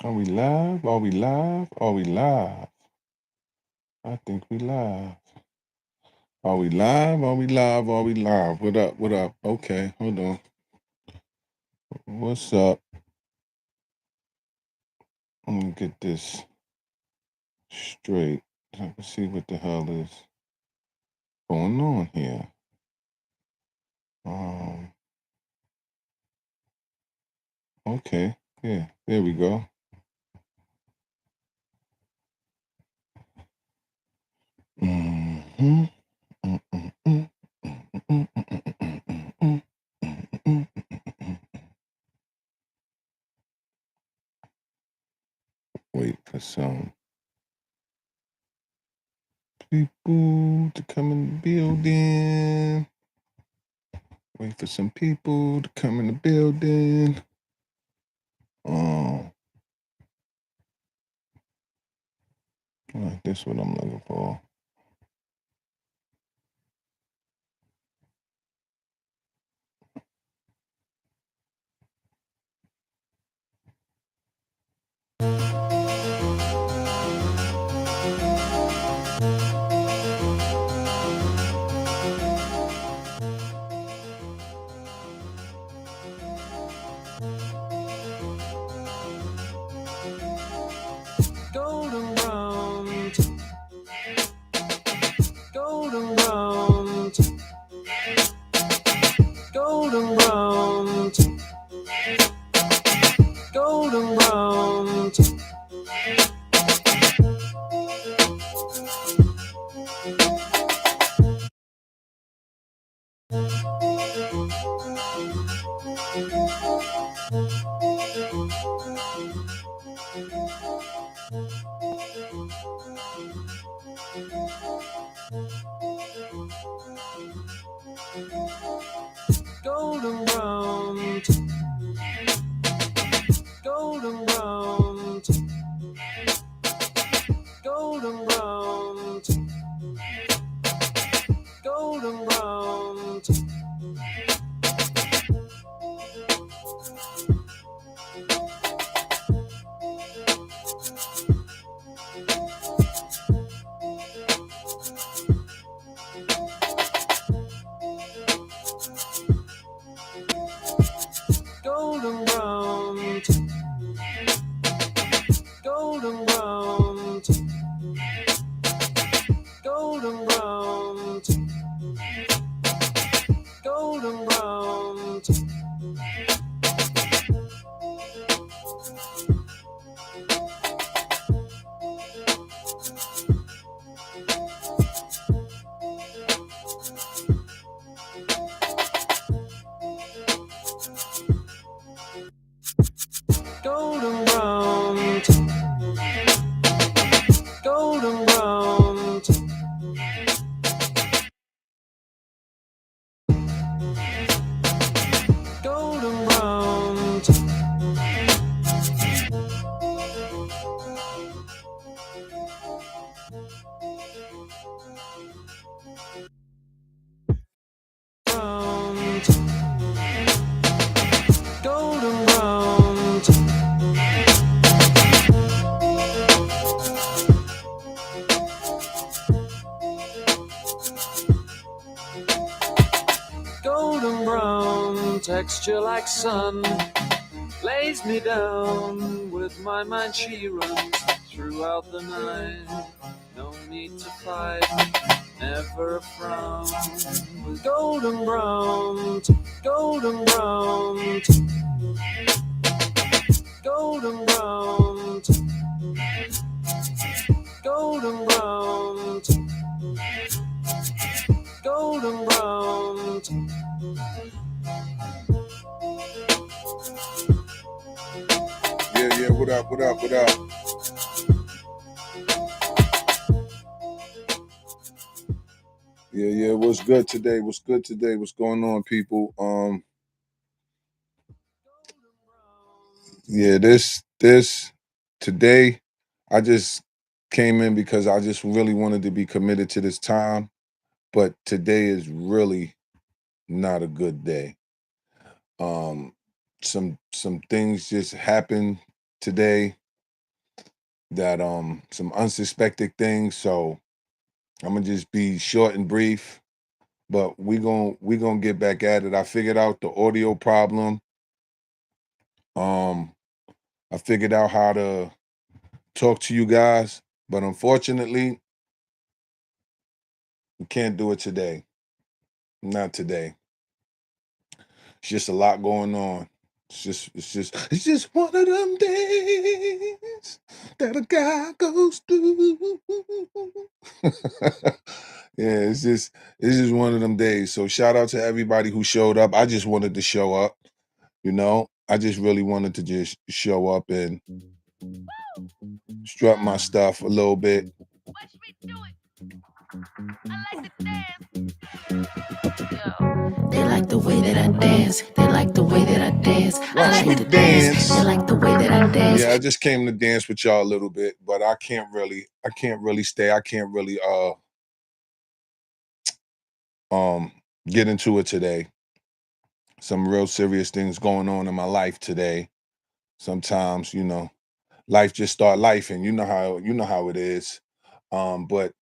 Are we live? Are we live? Are we live? I think we live. Are we live? Are we live? Are we live? What up? What up? Okay, hold on. What's up? Let me get this straight. So I can see what the hell is going on here. Okay, yeah, there we go. Mm-hmm. Wait for some people to come in the building. Wait for some people to come in the building. This is what I'm looking for. Golden round, golden round, golden round, golden round. Golden round, golden round, golden round, golden round. Golden round, golden round, golden round, golden round. Golden round, golden round, golden round. Round, golden round, golden brown, texture like sun, lays me down. With my mind she runs throughout the night. No need to fight, never a frown. With golden brown, golden brown, golden brown, golden brown, golden brown. Yeah, what up, what up, what up? Yeah, what's good today? What's good today? What's going on, people? Yeah, this today, I just came in because I just really wanted to be committed to this time, but today is really not a good day. Some things just happened today that some unsuspected things. So I'm gonna just be short and brief, but we gonna get back at it. I figured out the audio problem. Um, I figured out how to talk to you guys, but unfortunately, we can't do it today. Not today. It's just a lot going on. It's just one of them days that a guy goes through. Yeah, it's just one of them days. So shout out to everybody who showed up. I just wanted to show up, I just really wanted to just show up and strut my stuff a little bit. Watch me do it. I like to dance. Yo. They like the way that I dance. They like the way that I dance. Watch I me like to dance. dance. They like the way that I dance. Yeah, I just came to dance with y'all a little bit, but I can't really stay. I can't really get into it today. Some real serious things going on in my life today. Sometimes, life just start life, and you know how it is. But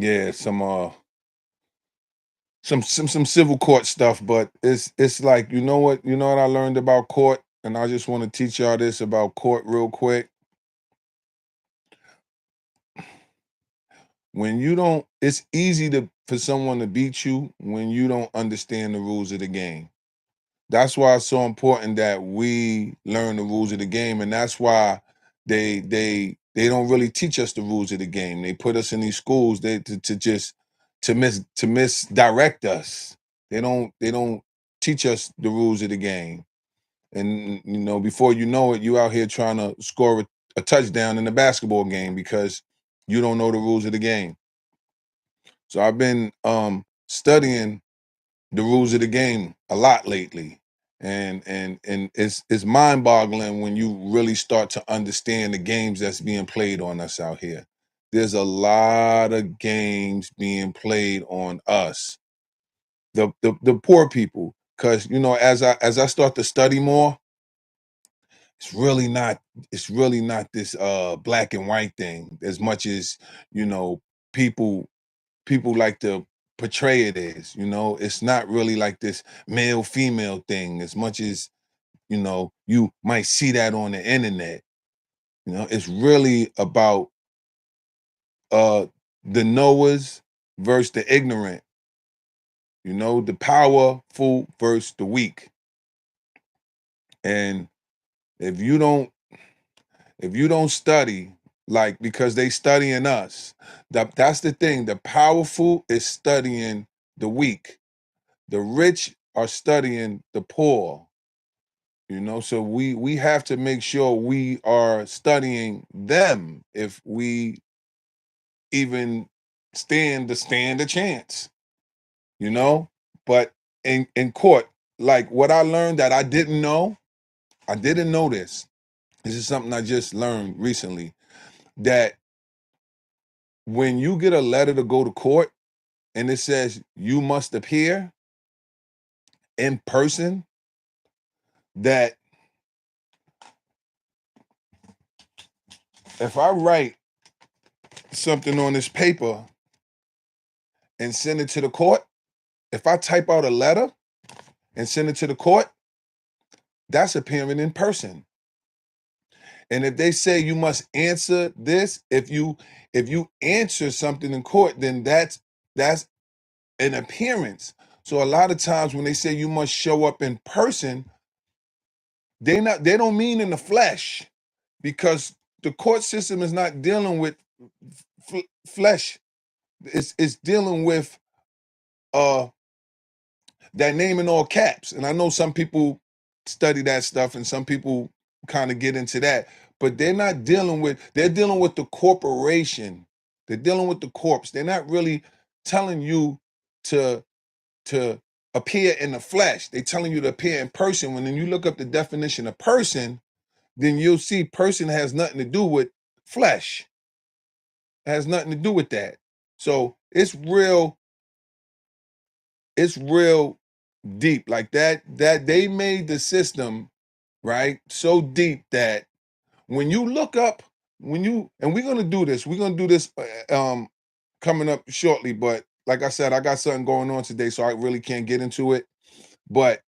yeah, some civil court stuff, but it's like, you know what I learned about court, and I just want to teach y'all this about court real quick. When you don't, it's easy for someone to beat you when you don't understand the rules of the game. That's why it's so important that we learn the rules of the game, and that's why they don't really teach us the rules of the game. They put us in these schools to just to misdirect us. They don't teach us the rules of the game, and before you know it, you out here trying to score a touchdown in a basketball game because you don't know the rules of the game. So I've been studying the rules of the game a lot lately, and it's mind-boggling when you really start to understand the games that's being played on us out here. There's a lot of games being played on us, the poor people, because as I start to study more, it's really not this black and white thing as much as people people like to portray it as. It's not really like this male female thing as much as you might see that on the internet. It's really about uh the knowers versus the ignorant, the powerful versus the weak. And if you don't study, like, because they studying us, that's the thing. The powerful is studying the weak. The rich are studying the poor. So we have to make sure we are studying them if we even stand a chance. you know but in court, like, what I learned that I didn't know this is something I just learned recently, that when you get a letter to go to court and it says you must appear in person, that if I write something on this paper and send it to the court, if I type out a letter and send it to the court, that's appearing in person. And if they say you must answer this, if you answer something in court, then that's an appearance. So a lot of times when they say you must show up in person, they don't mean in the flesh, because the court system is not dealing with flesh. It's dealing with uh that name in all caps. And I know some people study that stuff and some people kind of get into that, but they're dealing with the corporation. They're dealing with the corpse. They're not really telling you to to appear in the flesh. They're telling you to appear in person. When then you look up the definition of person, then you'll see person has nothing to do with flesh. It has nothing to do with that. So it's real deep, like that they made the system, right, so deep that when you look up, and we're gonna do this. We're gonna do this coming up shortly. But like I said, I got something going on today, so I really can't get into it. But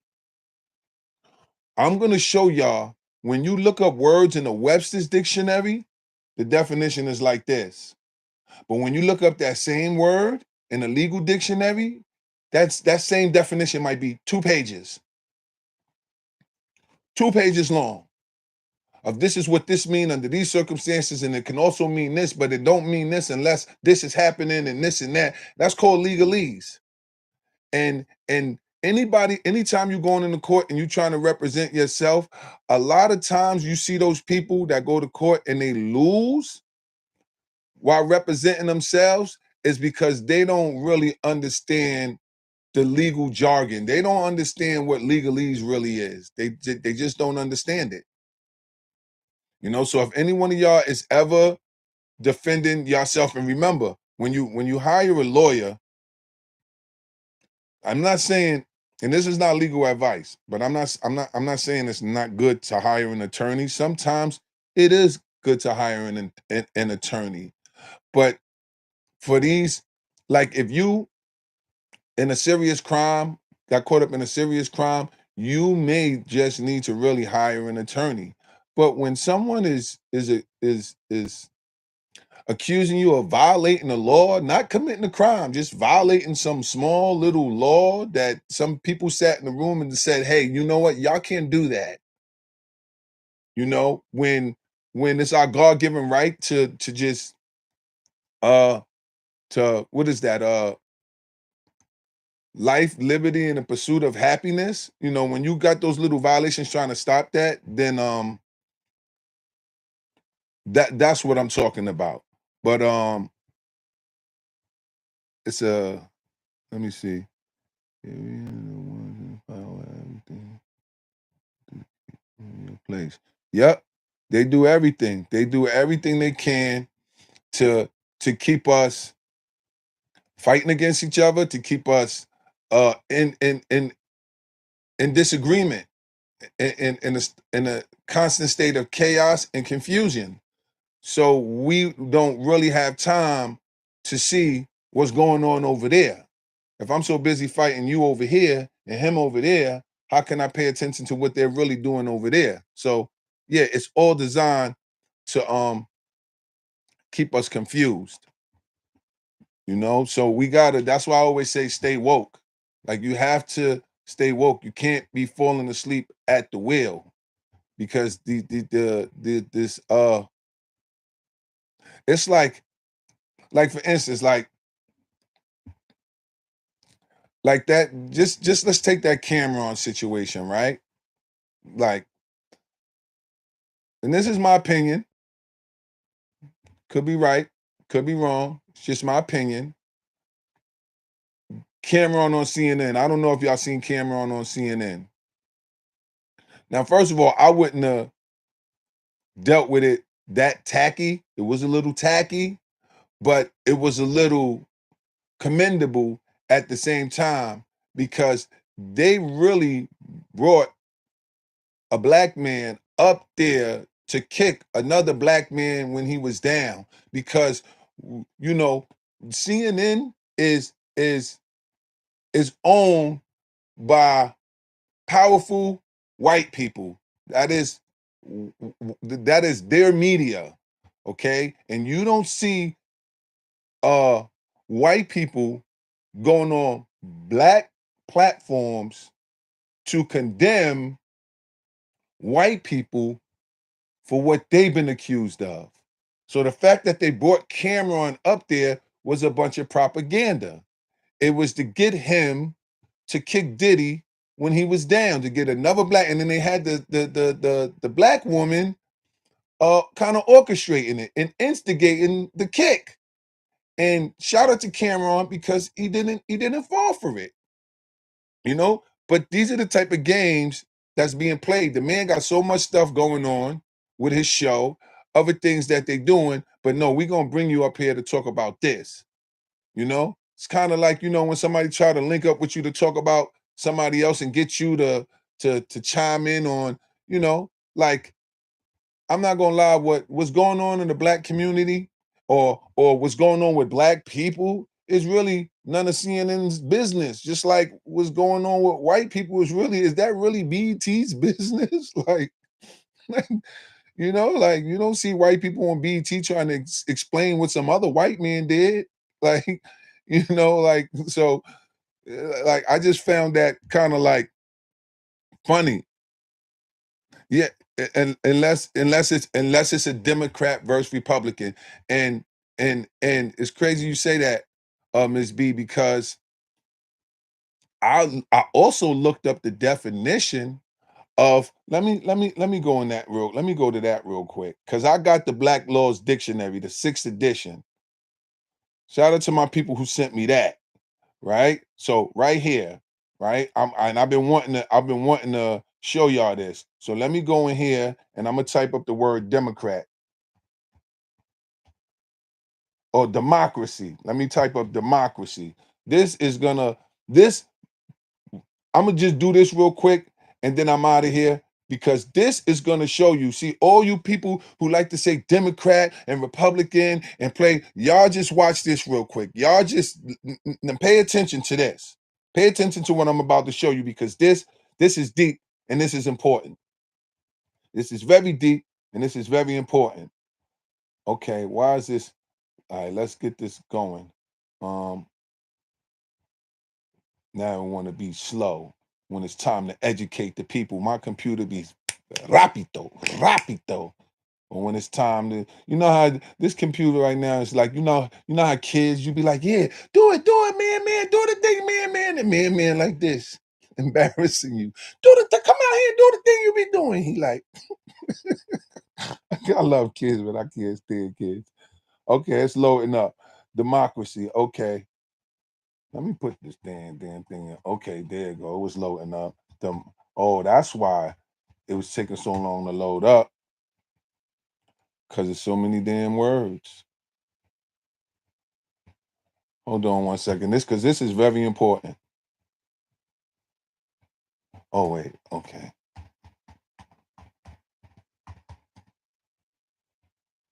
I'm gonna show y'all when you look up words in the Webster's dictionary, the definition is like this. But when you look up that same word in a legal dictionary, that same definition might be 2 pages. 2 pages long. Of this is what this mean under these circumstances, and it can also mean this, but it don't mean this unless this is happening and this and that. That's called legalese. And anytime you're going into court and you're trying to represent yourself, a lot of times you see those people that go to court and they lose while representing themselves is because they don't really understand the legal jargon. They don't understand what legalese really is. They just don't understand it. You know, so if any one of y'all is ever defending yourself, and remember, when you hire a lawyer, I'm not saying, and this is not legal advice, but I'm not saying it's not good to hire an attorney. Sometimes it is good to hire an attorney. But for these, like if you in a serious crime, got caught up in a serious crime, you may just need to really hire an attorney. But when someone is accusing you of violating the law, not committing a crime, just violating some small little law that some people sat in the room and said, hey, you know what? Y'all can't do that. You know, when it's our God-given right to just to what is that? Life, liberty, and the pursuit of happiness. You know, when you got those little violations trying to stop that, then that's what I'm talking about. But it's a let me see. Place. Yep. They do everything. They do everything they can to keep us fighting against each other, to keep us in disagreement, in a constant state of chaos and confusion. So we don't really have time to see what's going on over there. If I'm so busy fighting you over here and him over there, how can I pay attention to what they're really doing over there? So yeah, it's all designed to keep us confused. You know, so we gotta, that's why I always say stay woke. Like you have to stay woke. You can't be falling asleep at the wheel because this it's like for instance, like that, just let's take that Cameron situation, right? Like, and this is my opinion. Could be right, could be wrong. It's just my opinion. Cameron on CNN. I don't know if y'all seen Cameron on CNN. Now, first of all, I wouldn't have dealt with it that tacky. It was a little tacky, but it was a little commendable at the same time because they really brought a black man up there to kick another black man when he was down because you know CNN is owned by powerful white people. That is their media, okay? And you don't see white people going on black platforms to condemn white people for what they've been accused of. So the fact that they brought Cameron up there was a bunch of propaganda. It was to get him to kick Diddy when he was down, to get another black, and then they had the black woman kind of orchestrating it and instigating the kick. And shout out to Cameron because he didn't fall for it. You know, but these are the type of games that's being played. The man got so much stuff going on with his show, other things that they're doing, but no, we're gonna bring you up here to talk about this. You know, it's kind of like, you know, when somebody try to link up with you to talk about somebody else and get you to chime in on, you know, like I'm not gonna lie, what's going on in the black community or what's going on with black people is really none of CNN's business. Just like what's going on with white people is that really BET's business? like like you don't see white people on BET trying to explain what some other white man did. Like, like so like I just found that kind of like funny. Yeah, and unless it's a Democrat versus Republican, and and it's crazy you say that, Ms. B, because I also looked up the definition of let me go in that real let me go to that real quick because I got the Black Laws Dictionary, the 6th edition. Shout out to my people who sent me that. Right, so right here, right, I've been wanting to show y'all this. So let me go in here and I'm gonna type up the word Democrat or democracy. Let me type up democracy. This is gonna this I'm gonna just do this real quick and then I'm out of here because this is gonna show you. See, all you people who like to say Democrat and Republican and play, y'all just watch this real quick. Y'all just pay attention to this. Pay attention to what I'm about to show you because this is deep and this is important. This is very deep and this is very important. Okay, why is this? All right, let's get this going. Um, Now I want to be slow when it's time to educate the people. My computer be rapito, rapito. But when it's time to, how this computer right now is like, how kids, you be like, yeah, do it, man, do the thing, man, and man, like this, embarrassing you. Do the thing, come out here and do the thing you be doing. He like, I love kids, but I can't stand kids. Okay, it's loading up. Democracy, okay. Let me put this damn thing in. Okay, there you go. It was loading up. Oh, that's why it was taking so long to load up. Because there's so many damn words. Hold on one second. This is very important. Oh, wait. Okay.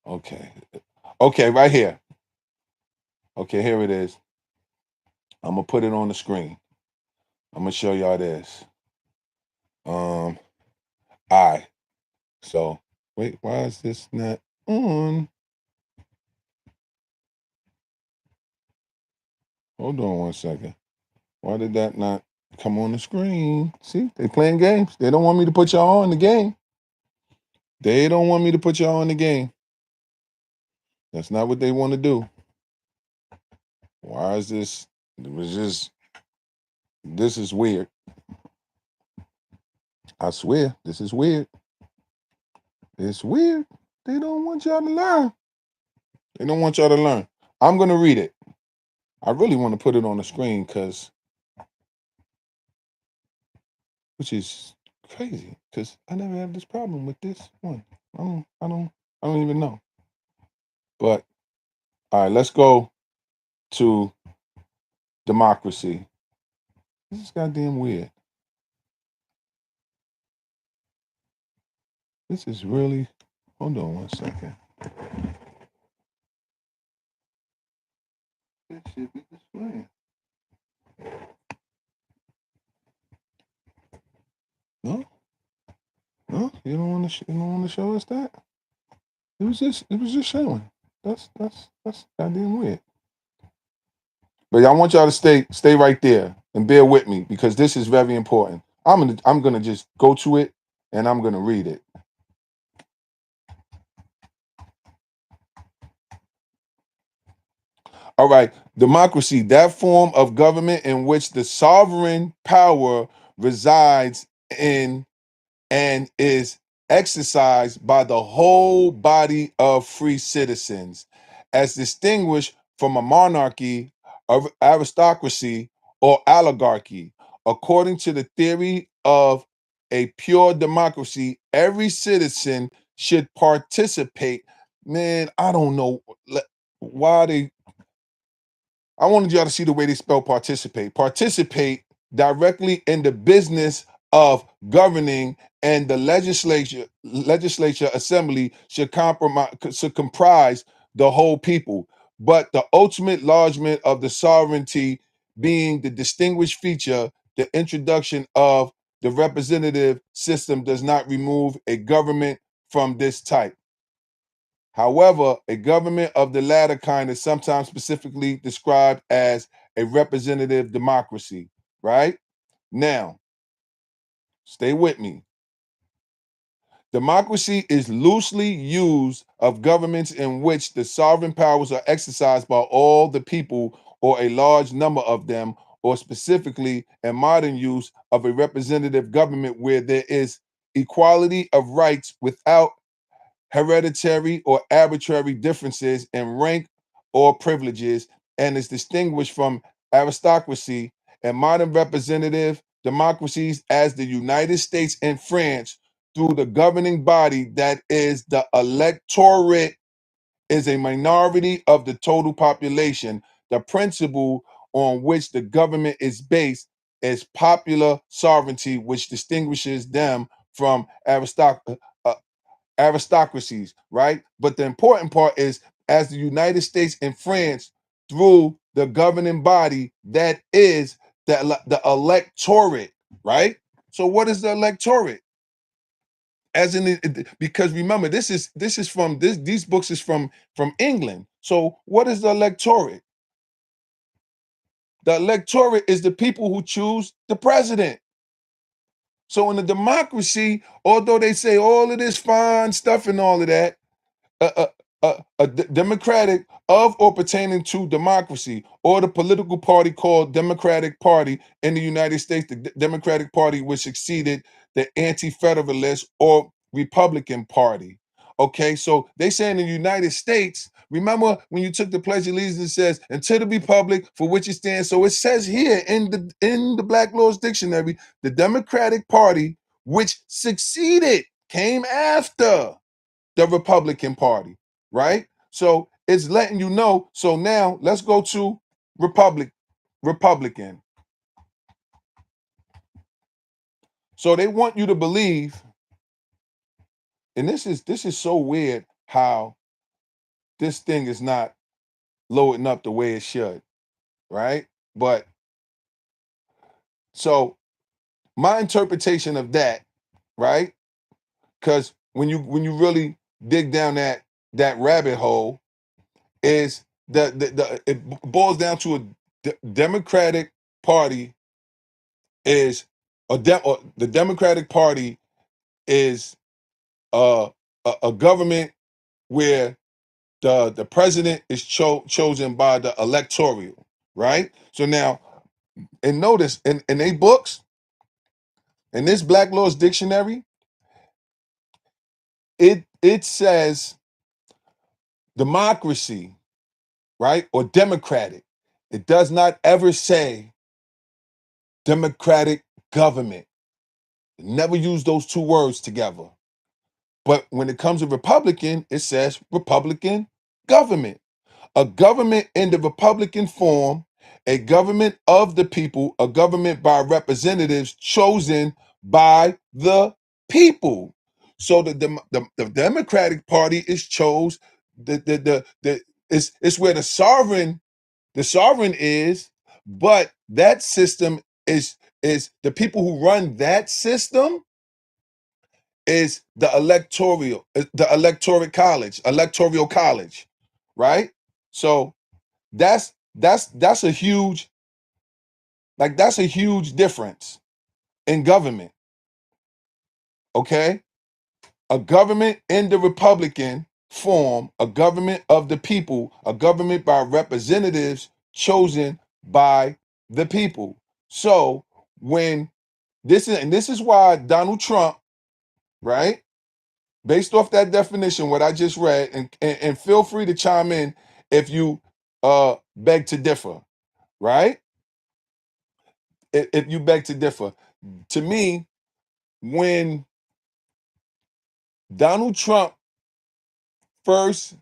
Okay. Okay, right here. Okay, here it is. I'm gonna put it on the screen. I'm gonna show y'all this. I. So wait, why is this not on? Hold on one second. Why did that not come on the screen? See, they playing games. They don't want me to put y'all on the game. They don't want me to put y'all on the game. That's not what they want to do. Why is this? This is weird. I swear, this is weird. It's weird. They don't want y'all to learn. They don't want y'all to learn. I'm going to read it. I really want to put it on the screen which is crazy because I never have this problem with this one. I don't even know. But all right, let's go to democracy. This is goddamn weird. This is really. Hold on one second. This should be displaying. No, no, you don't want to. You don't want to show us that. It was just showing. That's goddamn weird. But I want y'all to stay right there and bear with me because this is very important. I'm gonna just go to it and I'm gonna read it. All right, democracy, that form of government in which the sovereign power resides in and is exercised by the whole body of free citizens, as distinguished from a monarchy, aristocracy, or oligarchy. According to the theory of a pure democracy, every citizen should participate. Man, I don't know why they. I wanted y'all to see the way they spell participate. Participate directly in the business of governing, and the legislature assembly should comprise the whole people. But the ultimate enlargement of the sovereignty being the distinguished feature, the introduction of the representative system does not remove a government from this type. However, a government of the latter kind is sometimes specifically described as a representative democracy, right? Now, stay with me. Democracy is loosely used of governments in which the sovereign powers are exercised by all the people or a large number of them, or specifically a modern use of a representative government where there is equality of rights without hereditary or arbitrary differences in rank or privileges, and is distinguished from aristocracy and modern representative democracies as the United States and France through the governing body that is the electorate is a minority of the total population. The principle on which the government is based is popular sovereignty, which distinguishes them from aristocracies, right? But the important part is as the United States and France through the governing body that is the electorate, right? So what is the electorate? As in because remember this is from these books is from England. So what is the electorate? The electorate is the people who choose the president. So in a democracy, although they say all of this fine stuff and all of that, democratic of or pertaining to democracy, or the political party called Democratic Party in the United States, the Democratic Party, which succeeded the Anti-Federalist or Republican Party. Okay, so they say in the United States, remember when you took the Pledge of Allegiance, it says, "And to the republic for which it stands." So it says here in the Black Laws Dictionary, the Democratic Party, which succeeded, came after the Republican Party, right? So it's letting you know. So now let's go to Republican. So they want you to believe, and this is so weird how this thing is not loading up the way it should, right? But so my interpretation of that, right? Because when you really dig down that rabbit hole, is it boils down to Democratic Party is or the Democratic Party is a government where the president is chosen by the electoral, right? So now, and notice in they books, in this Black Laws Dictionary, it says democracy, right? Or democratic. It does not ever say democratic government. It never use those two words together. But when it comes to Republican, it says Republican government. A government in the Republican form, a government of the people, a government by representatives chosen by the people. So the Democratic Party is chose the it's where the sovereign is, but that system is the people who run that system is the electoral college, right? So that's a huge that's a huge difference in government. Okay, a government in the Republican form, a government of the people, a government by representatives chosen by the people. So when this is why Donald Trump, right? Based off that definition, what I just read, and feel free to chime in if you beg to differ, right? If you beg to differ. To me, when Donald Trump first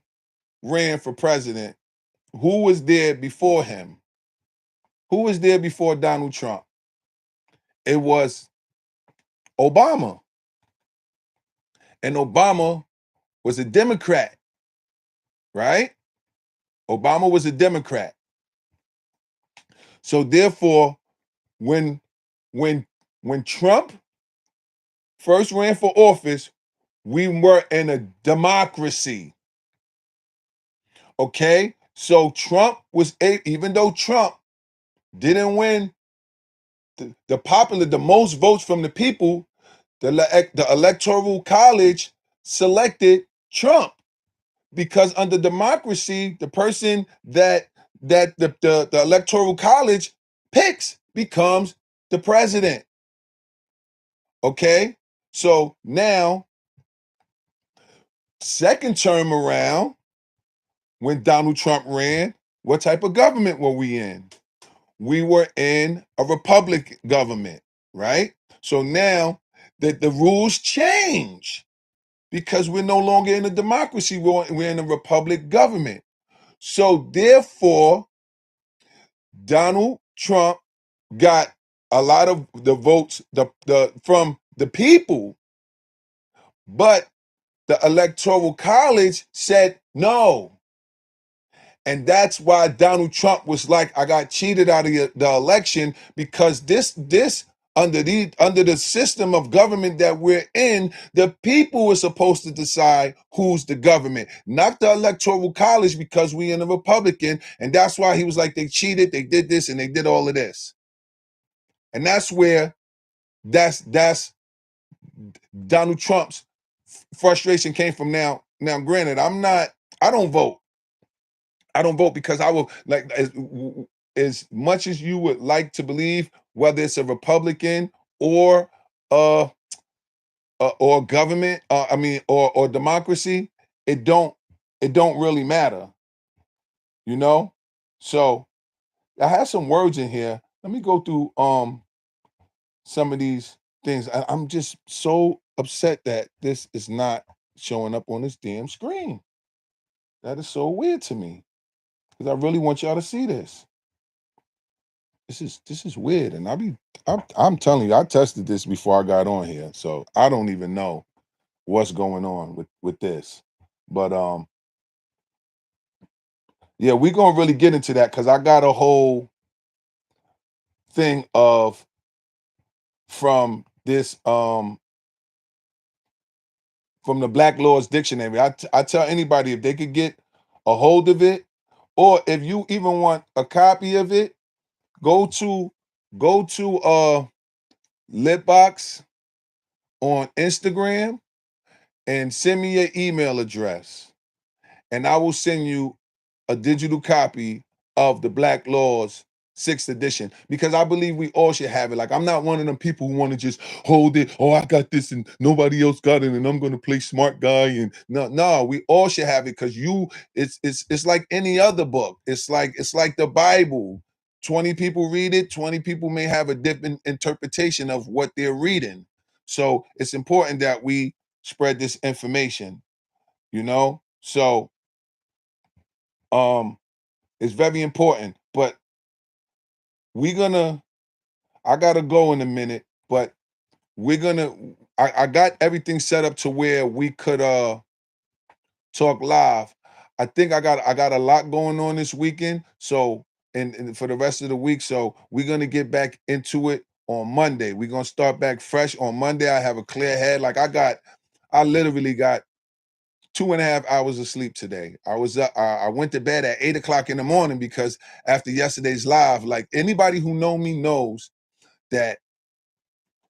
ran for president, who was there before him? Who was there before Donald Trump? It was Obama. And Obama was a Democrat, right? Obama was a Democrat. So therefore, when when Trump first ran for office, we were in a democracy. Okay? So Trump was even though Trump didn't win the most votes from the people, the electoral college selected Trump, because under democracy, the person that the electoral college picks becomes the president. Okay? So now, second term around, when Donald Trump ran, what type of government were we in? We were in a republic government, right? So now that the rules change, because we're no longer in a democracy, we're in a republic government. So therefore, Donald Trump got a lot of the votes from the people, but the electoral college said no. And that's why Donald Trump was like, I got cheated out of the election, because this under the system of government that we're in, the people were supposed to decide who's the government, not the electoral college, because we in a Republican. And that's why he was like, they cheated, they did this, and they did all of this. And that's where that's Donald Trump's frustration came from. Now, granted, I don't vote. I don't vote because I will, like, as much as you would like to believe, whether it's a Republican or or government, or democracy, it don't really matter, you know. So I have some words in here. Let me go through some of these things. I'm just so upset that this is not showing up on this damn screen. That is so weird to me, because I really want y'all to see this. This is weird, and I'm telling you, I tested this before I got on here, so I don't even know what's going on with this. But yeah, we're gonna really get into that, because I got a whole thing of from this from the Black Laws Dictionary. I tell anybody, if they could get a hold of it, or if you even want a copy of it, go to LitBox on Instagram and send me your email address, and I will send you a digital copy of the Black Laws 6th edition, because I believe we all should have it. Like, I'm not one of them people who want to just hold it. Oh, I got this and nobody else got it, and I'm going to play smart guy. And no, we all should have it, because it's like any other book. It's like the Bible. 20 people read it. 20 people may have a different interpretation of what they're reading. So it's important that we spread this information, you know? So it's very important. But I gotta go in a minute, but I got everything set up to where we could talk live. I think I got a lot going on this weekend, so and for the rest of the week. So we're gonna get back into it on Monday. We're gonna start back fresh on Monday. I have a clear head. Like, I literally got 2.5 hours of sleep today. I went to bed at 8 o'clock in the morning, because after yesterday's live, like, anybody who know me knows that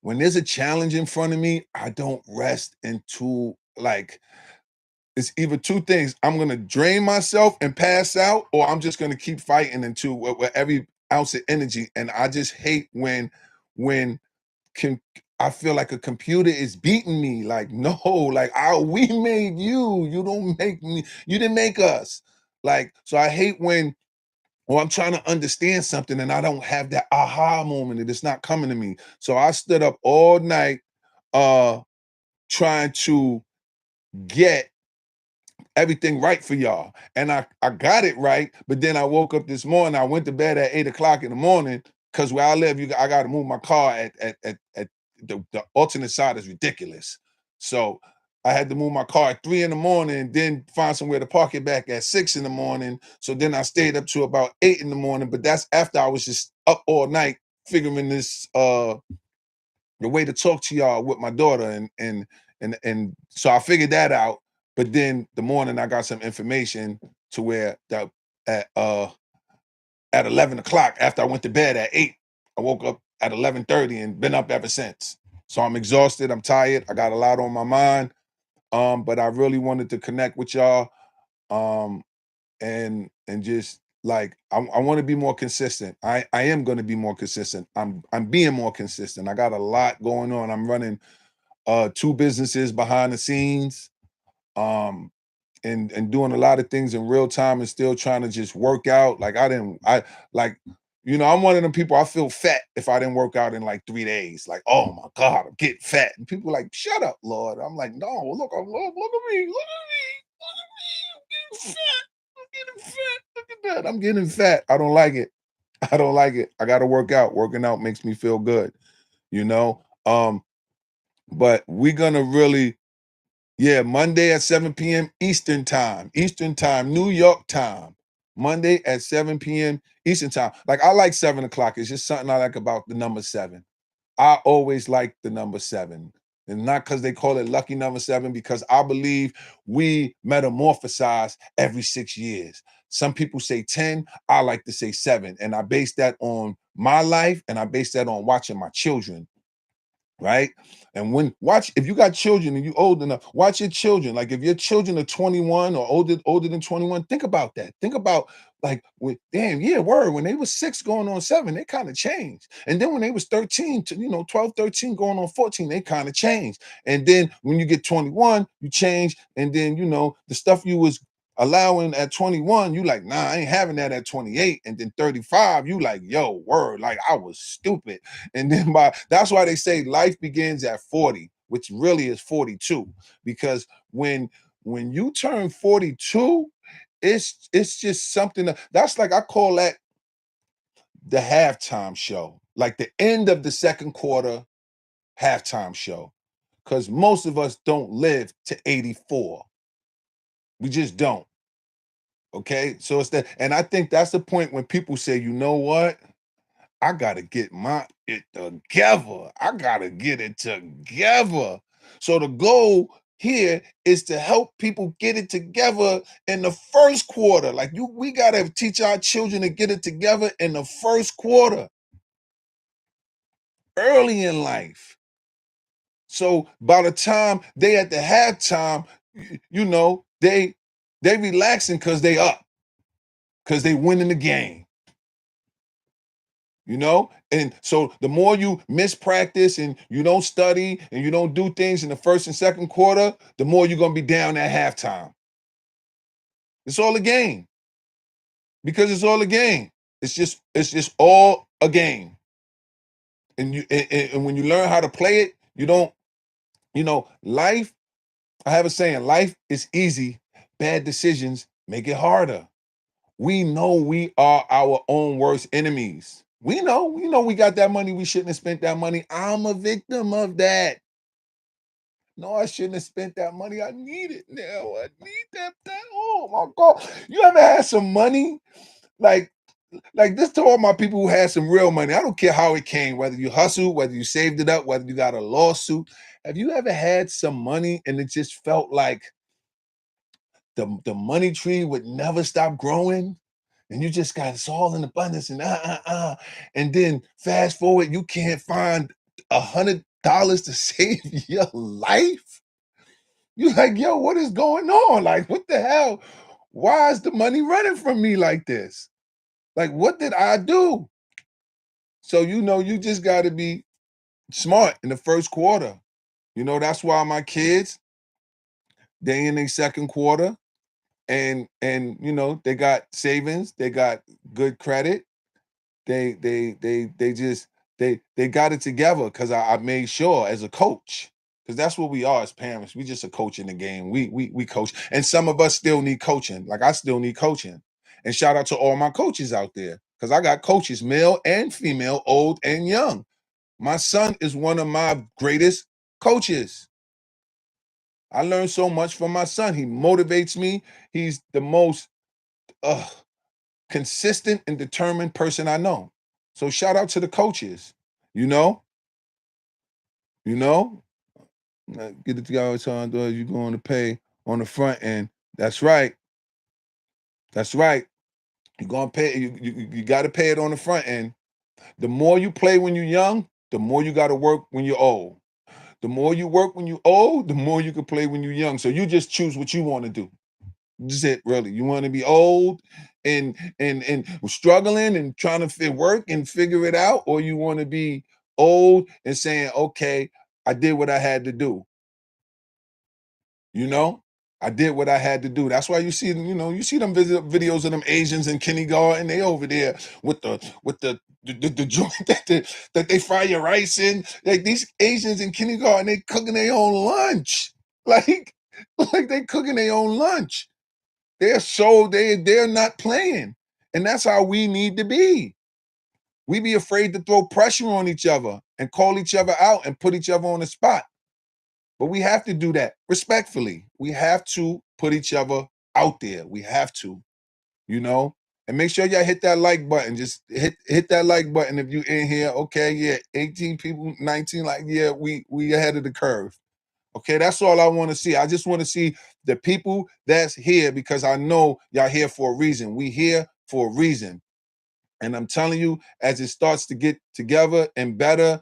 when there's a challenge in front of me, I don't rest until, like, it's either two things. I'm gonna drain myself and pass out, or I'm just gonna keep fighting until with every ounce of energy. And I just hate when I feel like a computer is beating me. Like, no, like, we made you. You don't make me. You didn't make us. Like, so I hate when, or I'm trying to understand something and I don't have that aha moment, and it's not coming to me. So I stood up all night trying to get everything right for y'all. And I got it right, but then I woke up this morning, I went to bed at 8 o'clock in the morning, because where I live, I gotta move my car at the alternate side is ridiculous. So I had to move my car at 3 a.m, and then find somewhere to park it back at 6 a.m. So then I stayed up to about 8 a.m, but that's after I was just up all night figuring this the way to talk to y'all with my daughter, and so I figured that out. But then the morning I got some information to where that at 11 o'clock, after I went to bed at 8, I woke up at 11:30 and been up ever since. So I'm exhausted, I'm tired, I got a lot on my mind. But I really wanted to connect with y'all, and just like I want to be more consistent. I am going to be more consistent. I'm being more consistent. I got a lot going on. I'm running 2 businesses behind the scenes, and doing a lot of things in real time, and still trying to just work out. Like I'm one of them people, I feel fat if I didn't work out in like 3 days. Like, oh my God, I'm getting fat. And people are like, shut up, Lord. I'm like, no, look at me, look at me, I'm getting fat. I'm getting fat. Look at that. I'm getting fat. I don't like it. I don't like it. I gotta work out. Working out makes me feel good, you know. But we're gonna really, yeah, Monday at 7 p.m. Eastern time, New York time. Monday at 7 p.m. Eastern time. Like, I like 7 o'clock. It's just something I like about the number 7. I always like the number 7. And not because they call it lucky number 7, because I believe we metamorphosize every 6 years. Some people say 10, I like to say 7. And I base that on my life, and I base that on watching my children. Right? And if you got children and you old enough, watch your children. Like, if your children are 21 or older than 21, think about that. Think about, like, when they were 6 going on 7, they kind of changed. And then when they was 13 to 12, 13 going on 14, they kind of changed. And then when you get 21, you change. And then the stuff you was allowing at 21, you like, nah, I ain't having that at 28. And then 35, you like, yo, word, like, I was stupid. And then that's why they say life begins at 40, which really is 42. Because when you turn 42, it's just something that's like, I call that the halftime show, like the end of the second quarter halftime show. Because most of us don't live to 84. We just don't. Okay, so it's that, and I think that's the point when people say, you know what, I gotta get it together. I gotta get it together. So the goal here is to help people get it together in the first quarter. Like, we gotta teach our children to get it together in the first quarter, early in life. So by the time they at the halftime, they relaxing because they up, because they winning the game. And so the more you mispractice and you don't study and you don't do things in the first and second quarter, the more you're going to be down at halftime. It's all a game. Because it's all a game. It's just all a game. And when you learn how to play it, you don't, life, I have a saying, life is easy. Bad decisions make it harder. We know we are our own worst enemies. We know we got that money. We shouldn't have spent that money. I'm a victim of that. No, I shouldn't have spent that money. I need it now. I need that. Oh my God. You ever had some money? Like this, to all my people who had some real money. I don't care how it came, whether you hustled, whether you saved it up, whether you got a lawsuit. Have you ever had some money and it just felt like the money tree would never stop growing? And you just got, it's all in abundance, and and then fast forward, you can't find $100 to save your life. You're like, yo, what is going on? Like, what the hell? Why is the money running from me like this? Like, what did I do? So you just got to be smart in the first quarter. That's why my kids, they in their second quarter, and they got savings, they got good credit. They just they got it together because I made sure, as a coach, because that's what we are as parents. We just a coach in the game. We coach, and some of us still need coaching. Like, I still need coaching. And shout out to all my coaches out there, because I got coaches, male and female, old and young. My son is one of my greatest coaches. I learned so much from my son. He motivates me. He's the most consistent and determined person I know. So shout out to the coaches. You know, get it together. Son, you're going to pay on the front end. That's right. That's right. You're gonna pay. You got to pay it on the front end. The more you play when you're young, the more you got to work when you're old. The more you work when you're old, the more you can play when you're young. So you just choose what you want to do. This is it, really. You want to be old and struggling and trying to work and figure it out, or you want to be old and saying, okay, I did what I had to do. I did what I had to do. That's why you see, you see them videos of them Asians in kindergarten. They over there with the joint that they fry your rice in. Like these Asians in kindergarten, they cooking their own lunch. Like they cooking their own lunch. They're not playing. And that's how we need to be. We be afraid to throw pressure on each other and call each other out and put each other on the spot. But we have to do that respectfully. We have to put each other out there. We have to, and make sure y'all hit that like button. Just hit that like button if you in here. Okay, yeah, 18 people, 19, like, yeah, we ahead of the curve. Okay, that's all I want to see. I just want to see the people that's here because I know y'all here for a reason. We here for a reason. And I'm telling you, as it starts to get together and better,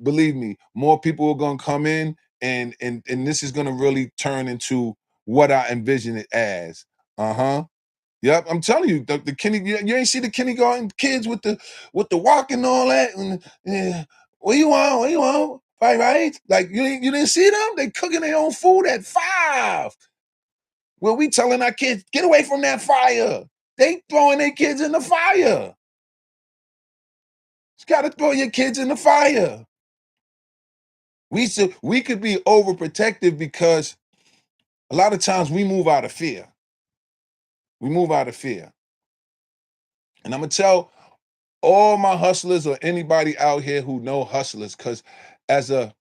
believe me, more people are gonna come in, and this is gonna really turn into what I envision it as. Yep, I'm telling you, the you ain't see the kindergarten kids with the walk and all that, and yeah, what you want? What you want? Right? Like you didn't see them? They cooking their own food at 5. Well, we telling our kids, get away from that fire. They throwing their kids in the fire. You got to throw your kids in the fire. We could be overprotective because a lot of times we move out of fear. We move out of fear. And I'm gonna tell all my hustlers or anybody out here who know hustlers, because as a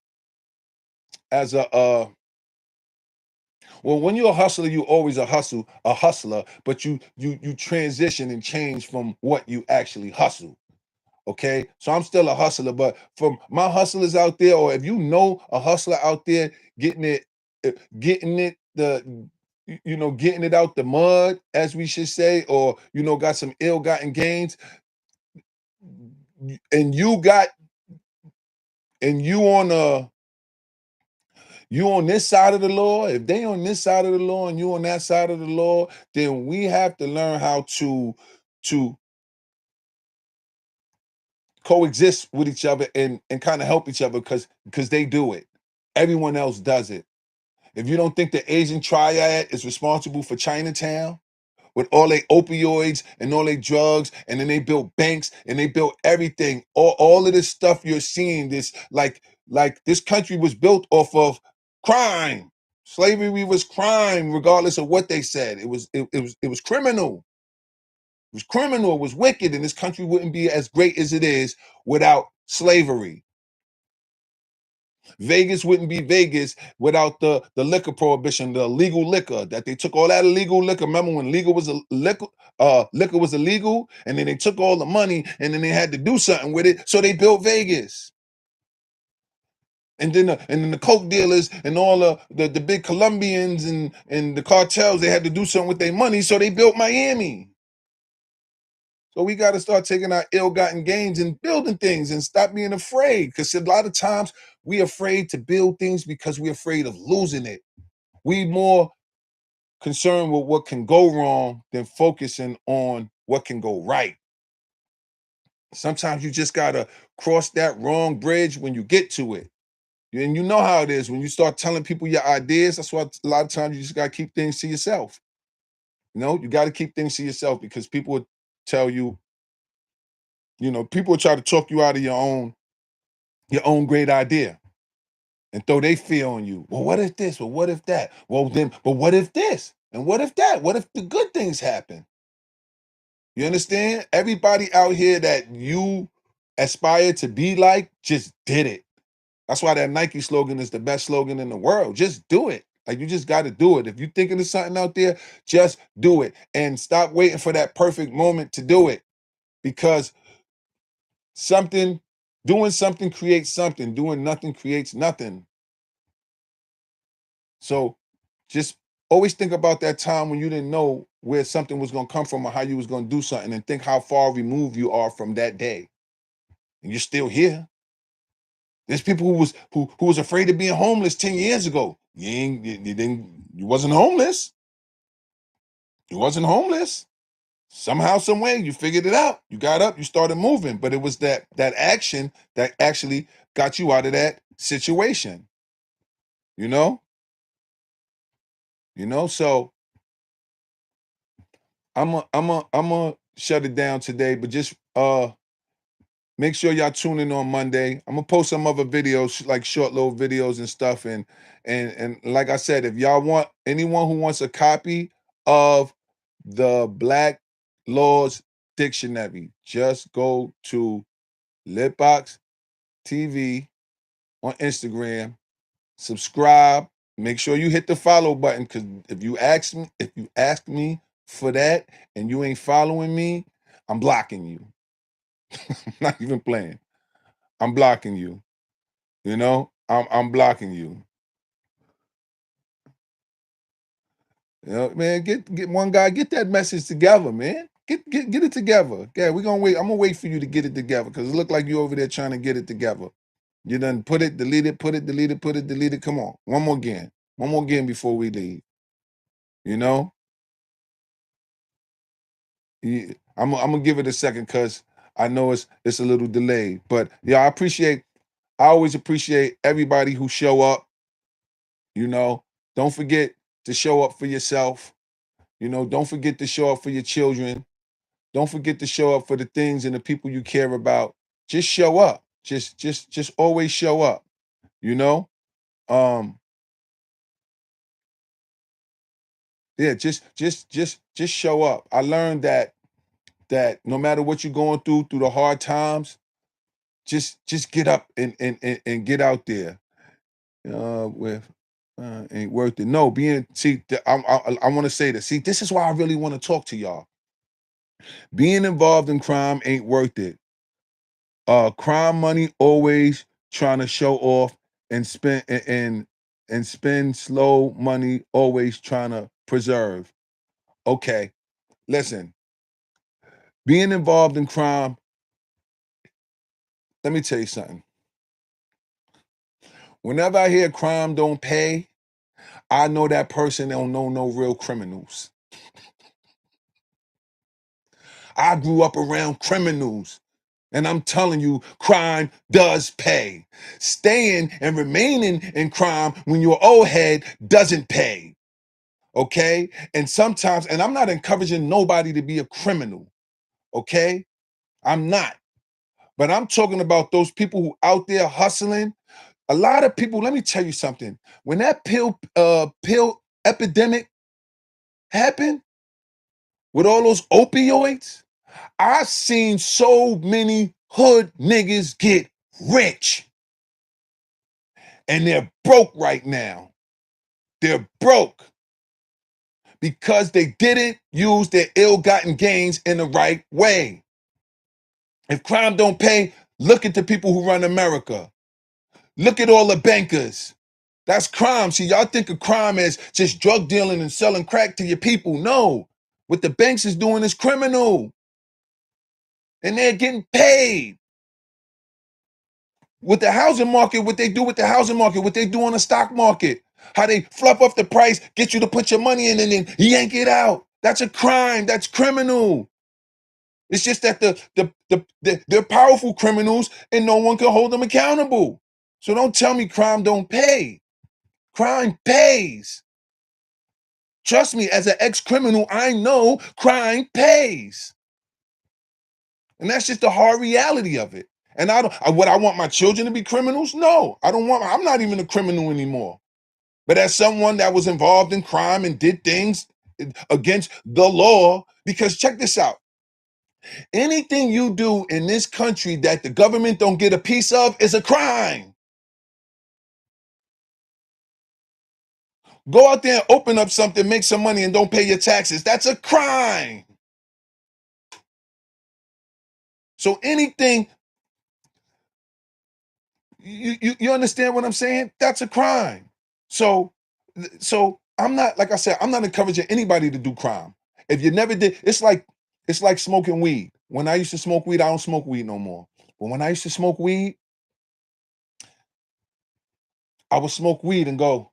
well, when you're a hustler, you always a hustler, but you transition and change from what you actually hustle. Okay, so I'm still a hustler, but for my hustlers out there, or if you know a hustler out there getting it getting it out the mud, as we should say, or got some ill-gotten gains, and you on this side of the law. If they on this side of the law and you on that side of the law, then we have to learn how to coexist with each other and kind of help each other because they do it. Everyone else does it. If you don't think the Asian triad is responsible for Chinatown with all their opioids and all their drugs, and then they built banks and they built everything, all of this stuff you're seeing, this like this country was built off of crime. Slavery was crime, regardless of what they said. It was criminal. It was criminal. It was wicked, and this country wouldn't be as great as it is without slavery. Vegas wouldn't be Vegas without the liquor prohibition, the illegal liquor, that they took all that illegal liquor. Remember when liquor was illegal, and then they took all the money and then they had to do something with it, so they built Vegas. And then the coke dealers and all the big Colombians and the cartels, they had to do something with their money, so they built Miami. So we got to start taking our ill-gotten gains and building things and stop being afraid. Because a lot of times we're afraid to build things because we're afraid of losing it. We more concerned with what can go wrong than focusing on what can go right. Sometimes you just got to cross that wrong bridge when you get to it. And you know how it is when you start telling people your ideas. That's why a lot of times you just got to keep things to yourself. You got to keep things to yourself because people will tell you, people will try to talk you out of your own great idea and throw their fear on you. Well, what if this? Well, what if that? Well, then, but what if this? And what if that? What if the good things happen? You understand? Everybody out here that you aspire to be like, just did it. That's why that Nike slogan is the best slogan in the world. Just do it. Like, you just got to do it. If you're thinking of something out there, just do it. And stop waiting for that perfect moment to do it. Because doing something creates something. Doing nothing creates nothing. So just always think about that time when you didn't know where something was going to come from or how you was going to do something, and think how far removed you are from that day. And you're still here. There's people who was afraid of being homeless 10 years ago. You wasn't homeless. You wasn't homeless. Somehow, some way, you figured it out. You got up, you started moving. But it was that action that actually got you out of that situation. You know? So I'm a shut it down today, but just make sure y'all tune in on Monday. I'm gonna post some other videos, like short little videos and stuff. And like I said, if y'all want, anyone who wants a copy of the Black Laws Dictionary, just go to LitBoxTV on Instagram, subscribe, make sure you hit the follow button, because if you ask me for that and you ain't following me, I'm blocking you. I'm not even playing. I'm blocking you. I'm blocking you. Man, get one guy, get that message together, man. Get it together. Yeah, we're gonna wait. I'm gonna wait for you to get it together, because it look like you over there trying to get it together. You done put it, delete it, put it, delete it, put it, delete it. Come on. One more again. One more again before we leave. I'm gonna give it a second, because I know it's a little delayed. But yeah, I always appreciate everybody who show up. Don't forget to show up for yourself. Don't forget to show up for your children. Don't forget to show up for the things and the people you care about. Just show up. Just always show up. Um, yeah, just show up. I learned that no matter what you're going through the hard times, just get up and get out there. With ain't worth it. No, I want to say this. See, this is why I really want to talk to y'all. Being involved in crime ain't worth it. Crime money always trying to show off and spend and spend slow money, always trying to preserve. Okay, listen. Being involved in crime, let me tell you something. Whenever I hear crime don't pay, I know that person don't know no real criminals. I grew up around criminals, and I'm telling you, crime does pay. Staying and remaining in crime when you're old head doesn't pay. Okay? And sometimes, and I'm not encouraging nobody to be a criminal. Okay? I'm not. But I'm talking about those people who out there hustling. A lot of people, let me tell you something. When that pill epidemic happened with all those opioids, I've seen so many hood niggas get rich. And they're broke right now. They're broke because they didn't use their ill-gotten gains in the right way. If crime don't pay, look at the people who run America. Look at all the bankers. That's crime. See, y'all think of crime as just drug dealing and selling crack to your people. No. What the banks is doing is criminal. And they're getting paid. With the housing market, what they do with the housing market, what they do on the stock market, how they fluff up the price, get you to put your money in and then yank it out. That's a crime. That's criminal. It's just that they're powerful criminals and no one can hold them accountable. So don't tell me crime don't pay. Crime pays. Trust me, as an ex-criminal, I know crime pays. And that's just the hard reality of it. And would I want my children to be criminals? No, I'm not even a criminal anymore. But as someone that was involved in crime and did things against the law, because check this out. Anything you do in this country that the government don't get a piece of is a crime. Go out there and open up something, make some money, and don't pay your taxes. That's a crime. So anything, you understand what I'm saying? That's a crime. So I'm not, like I said, I'm not encouraging anybody to do crime. If you never did, it's like smoking weed. When I used to smoke weed, I don't smoke weed no more. But when I used to smoke weed, I would smoke weed and go,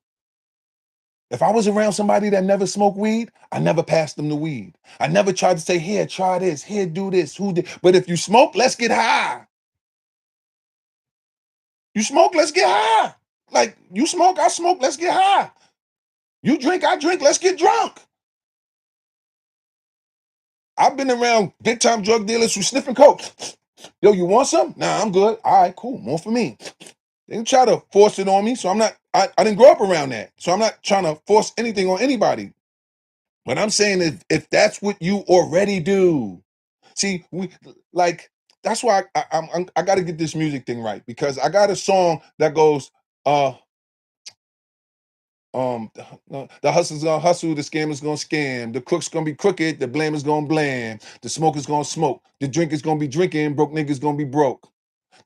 if I was around somebody that never smoked weed, I never passed them the weed. I never tried to say, here, try this, here, do this, who did. But if you smoke, let's get high. You smoke, let's get high. Like, you smoke, I smoke, let's get high. You drink, I drink, let's get drunk. I've been around big time drug dealers who sniffing coke. Yo, you want some? Nah, I'm good. All right, cool, more for me. They didn't try to force it on me, so I'm not, I didn't grow up around that. So I'm not trying to force anything on anybody. But I'm saying if that's what you already do, see, that's why I got to get this music thing right, because I got a song that goes, the hustler's gonna hustle, the scammer's gonna scam, the crook's gonna be crooked, the blamer's gonna blame, the smoker's gonna smoke, the drinker's gonna be drinking, broke niggas gonna be broke.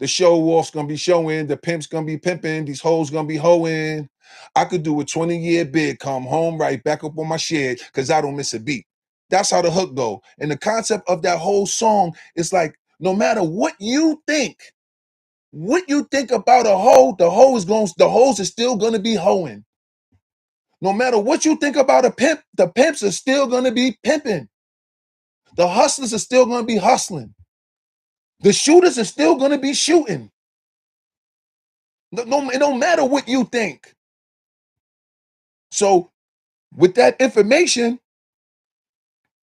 The show off's gonna be showing, the pimp's gonna be pimping, these hoes gonna be hoeing. I could do a 20-year bid, come home right back up on my shed, cause I don't miss a beat. That's how the hook go. And the concept of that whole song is like, no matter what you think about a hoe, the hoes are still gonna be hoeing. No matter what you think about a pimp, the pimps are still gonna be pimping. The hustlers are still gonna be hustling. The shooters are still gonna be shooting. No, it don't matter what you think. So with that information,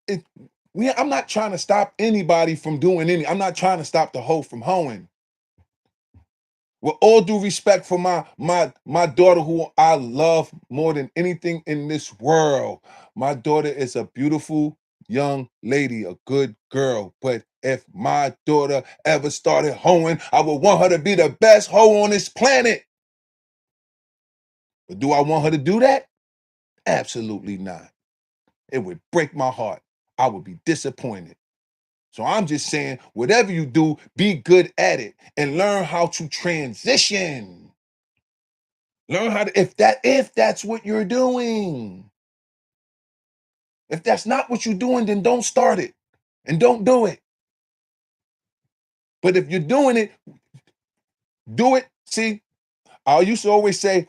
I'm not trying to stop anybody from doing I'm not trying to stop the hoe from hoeing. With all due respect for my daughter, who I love more than anything in this world. My daughter is a beautiful young lady, a good girl. But if my daughter ever started hoeing, I would want her to be the best hoe on this planet. But do I want her to do that? Absolutely not. It would break my heart. I would be disappointed. So I'm just saying, whatever you do, be good at it and learn how to transition. Learn how to, if that's what you're doing. If that's not what you're doing, then don't start it and don't do it. But if you're doing it, do it. See, I used to always say,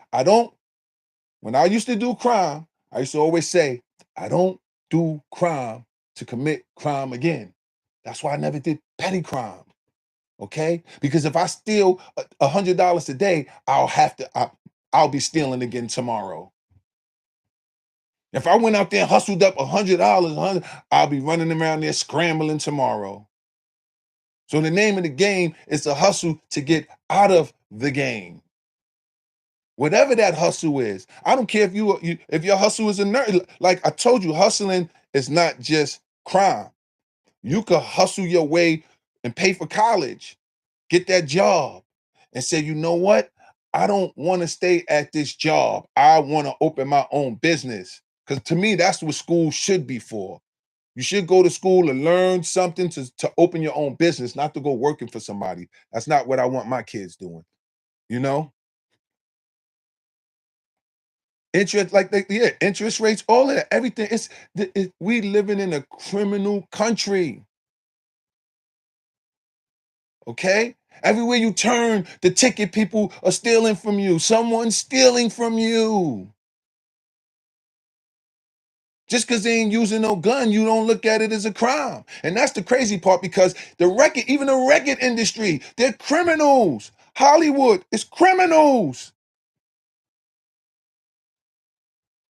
when I used to do crime, I used to always say, I don't do crime to commit crime again. That's why I never did petty crime. Okay? Because if I steal $100 a day, I'll be stealing again tomorrow. If I went out there and hustled up $100, I'll be running around there scrambling tomorrow. So the name of the game is to hustle to get out of the game. Whatever that hustle is. I don't care if your hustle is a nerd. Like I told you, hustling is not just crime. You could hustle your way and pay for college, get that job, and say, you know what? I don't want to stay at this job. I want to open my own business. Because to me, that's what school should be for. You should go to school and learn something to open your own business, not to go working for somebody. That's not what I want my kids doing. You know? Interest, interest rates, all of that, everything. We living in a criminal country. Okay? Everywhere you turn, the ticket people are stealing from you. Someone's stealing from you. Just because they ain't using no gun, you don't look at it as a crime. And that's the crazy part, because even the record industry, they're criminals. Hollywood is criminals.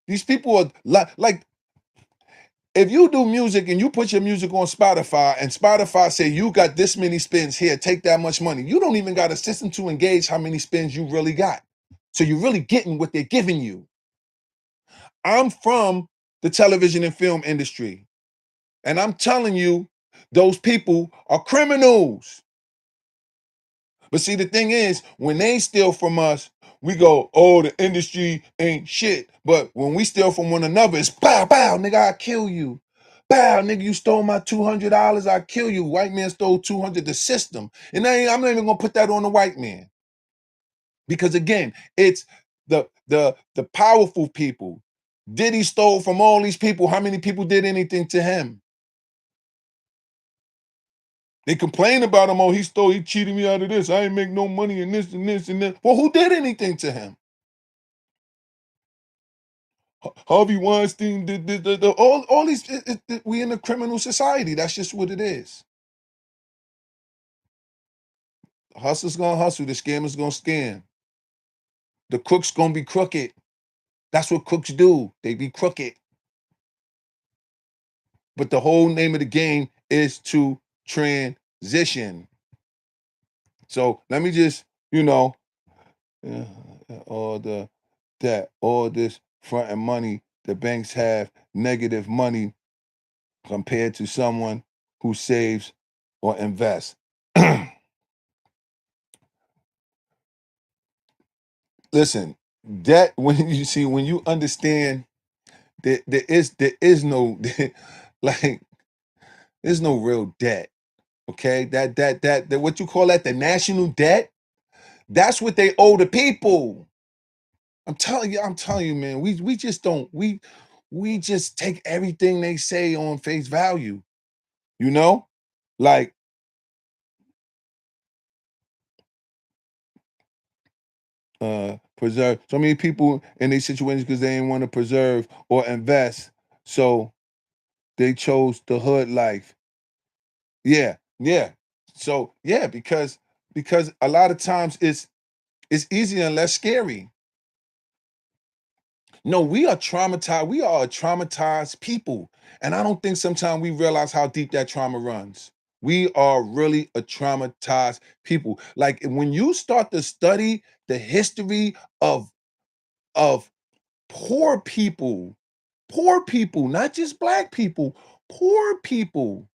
These people are like, if you do music and you put your music on Spotify and Spotify say you got this many spins here, take that much money, you don't even got a system to engage how many spins you really got. So you're really getting what they're giving you. I'm from the television and film industry. And I'm telling you, those people are criminals. But see, the thing is, when they steal from us, we go, oh, the industry ain't shit. But when we steal from one another, it's pow, pow, nigga, I'll kill you. Pow, nigga, you stole my $200, I'll kill you. White man stole 200, the system. And I'm not even gonna put that on the white man. Because again, it's the powerful people. Diddy stole from all these people. How many people did anything to him? They complain about him. Oh, he cheated me out of this. I ain't make no money in this and this and that. Well, who did anything to him? Harvey Weinstein did all these. We in a criminal society. That's just what it is. The hustler's gonna hustle. The scammer's gonna scam. The crook's gonna be crooked. That's what crooks do. They be crooked. But the whole name of the game is to transition. So let me just, all this front and money, the banks have negative money compared to someone who saves or invests. Listen, debt, when you understand that there is no like there's no real debt. Okay, that what you call that, the national debt, that's what they owe the people. I'm telling you, man, we just don't, we just take everything they say on face value, like preserve so many people in these situations because they didn't want to preserve or invest, so they chose the hood life. Yeah, yeah. So yeah, because a lot of times it's easier and less scary. No, we are traumatized. We are a traumatized people. And I don't think sometimes we realize how deep that trauma runs. We are really a traumatized people. Like when you start to study the history of poor people, not just black people, poor people,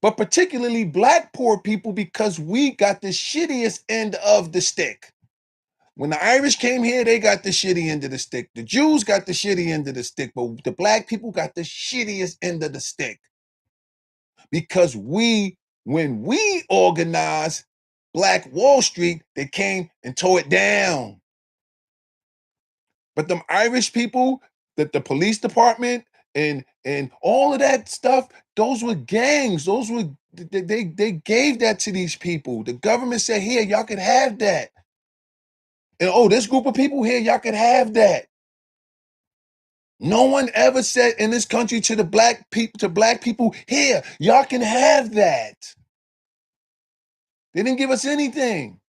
but particularly black poor people, because we got the shittiest end of the stick. When the Irish came here, they got the shitty end of the stick. The Jews got the shitty end of the stick, but the black people got the shittiest end of the stick. Because when we organized Black Wall Street, they came and tore it down. But them Irish people, that the police department and all of that stuff, those were gangs. Those were they gave that to these people. The government said, here, y'all can have that. And oh, this group of people here, y'all can have that. No one ever said in this country to the black people, here, y'all can have that. They didn't give us anything.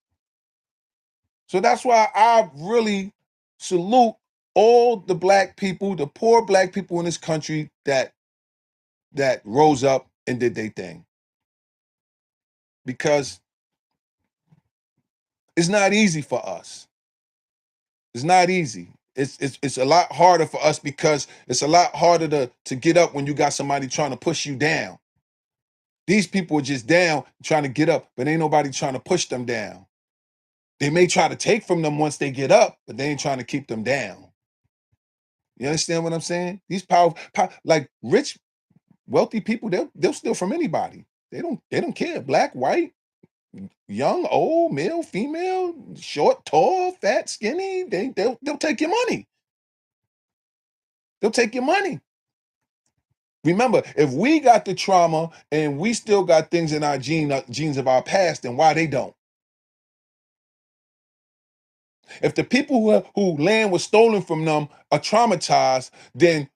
So that's why I really salute all the black people, the poor black people in this country that rose up and did their thing. Because it's not easy for us. It's not easy. It's a lot harder for us because it's a lot harder to get up when you got somebody trying to push you down. These people are just down trying to get up, but ain't nobody trying to push them down. They may try to take from them once they get up, but they ain't trying to keep them down. You understand what I'm saying? These like rich, wealthy people, they'll steal from anybody. They don't care. Black, white, young, old, male, female, short, tall, fat, skinny. They'll take your money. They'll take your money. Remember, if we got the trauma and we still got things in our genes of our past, then why they don't? If the people who land was stolen from them are traumatized, then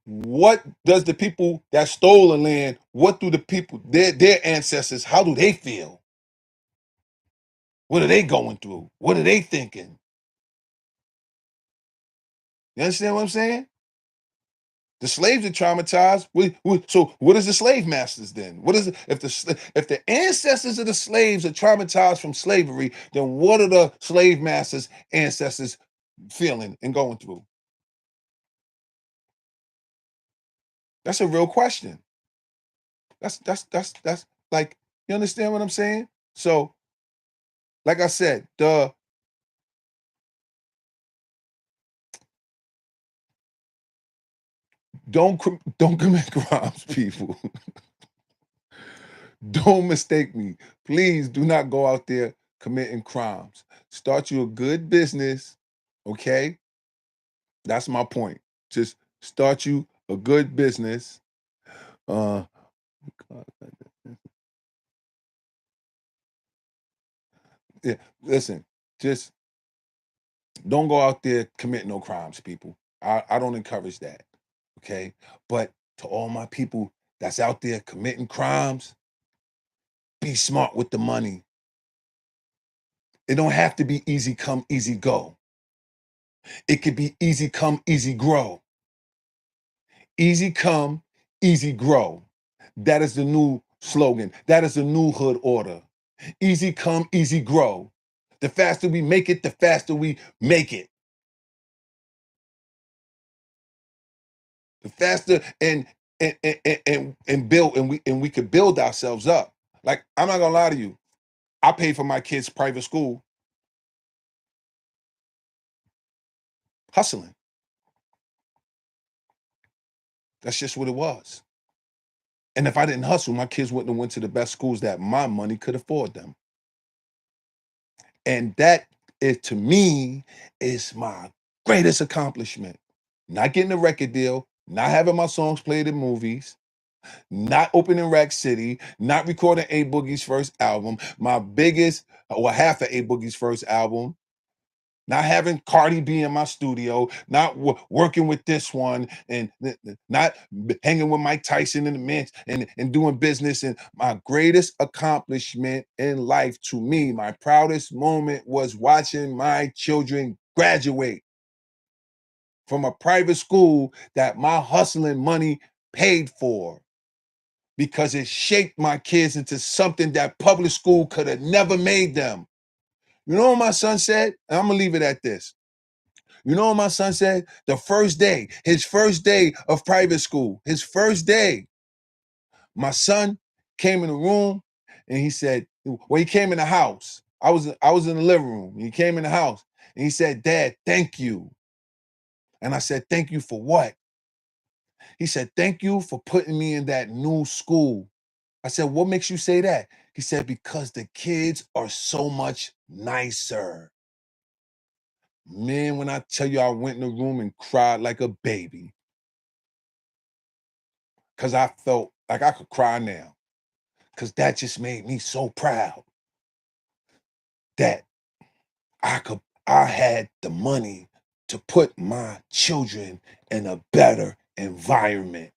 what does the people that stole the land, what do the people, their ancestors, how do they feel? What are they going through? What are they thinking? You understand what I'm saying? The slaves are traumatized. So what is the slave masters then? What is it? If the ancestors of the slaves are traumatized from slavery, then what are the slave masters' ancestors feeling and going through? That's a real question. That's like, you understand what I'm saying? So, like I said, don't commit crimes, people. Don't mistake me. Please do not go out there committing crimes. Start you a good business, okay? That's my point. Just start you a good business. Uh, yeah, listen, just don't go out there committing no crimes, people. I don't encourage that, okay? But to all my people that's out there committing crimes, be smart with the money. It don't have to be easy come, easy go. It could be easy come, easy grow. Easy come, easy grow. That is the new slogan. That is the new hood order. Easy come, easy grow. The faster we make it, the faster we make it. The faster and build and we could build ourselves up. Like, I'm not gonna lie to you. I paid for my kids' private school hustling. That's just what it was. And if I didn't hustle, my kids wouldn't have went to the best schools that my money could afford them. And that is, to me, is my greatest accomplishment. Not getting a record deal, not having my songs played in movies, not opening Rack City, not recording A Boogie's first album, my biggest, or half of A Boogie's first album, not having Cardi B in my studio, not working with this one, and not hanging with Mike Tyson in the mix and doing business. And my greatest accomplishment in life, to me, my proudest moment, was watching my children graduate from a private school that my hustling money paid for, because it shaped my kids into something that public school could have never made them. You know what my son said? And I'm gonna leave it at this. You know what my son said? The first day, his first day of private school, his first day, my son came in the room and he said, well, he came in the house. I was in the living room. He came in the house and he said, "Dad, thank you." And I said, "Thank you for what?" He said, "Thank you for putting me in that new school." I said, "What makes you say that?" He said, "Because the kids are so much nicer." Man, when I tell you, I went in the room and cried like a baby, because I felt like I could cry now, because that just made me so proud that I had the money to put my children in a better environment.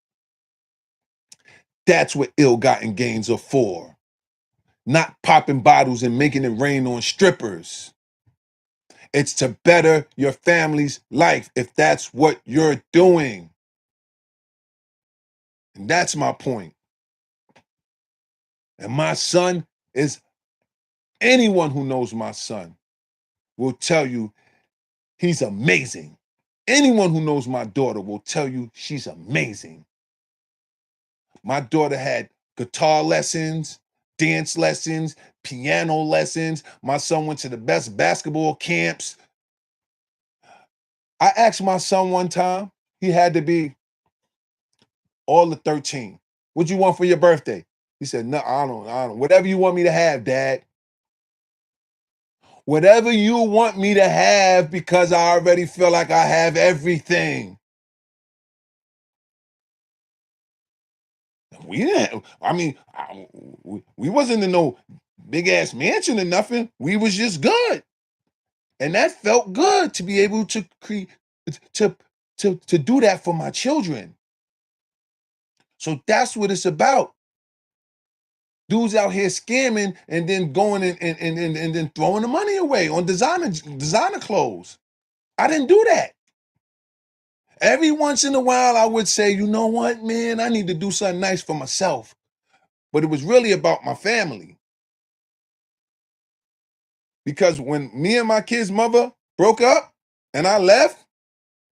That's what ill-gotten gains are for. Not popping bottles and making it rain on strippers. It's to better your family's life if that's what you're doing. And that's my point. And my son is, anyone who knows my son will tell you he's amazing. Anyone who knows my daughter will tell you she's amazing. My daughter had guitar lessons, dance lessons, piano lessons. My son went to the best basketball camps. I asked my son one time, he had to be all the 13. What you want for your birthday? He said, "No, I don't. Whatever you want me to have, Dad. Whatever you want me to have, because I already feel like I have everything." We didn't, I mean, we wasn't in no big ass mansion or nothing. We was just good. And that felt good to be able to create, to, to do that for my children. So that's what it's about. Dudes out here scamming and then going and then throwing the money away on designer clothes. I didn't do that. Every once in a while, I would say, you know what, man, I need to do something nice for myself. But it was really about my family. Because when me and my kid's mother broke up and I left,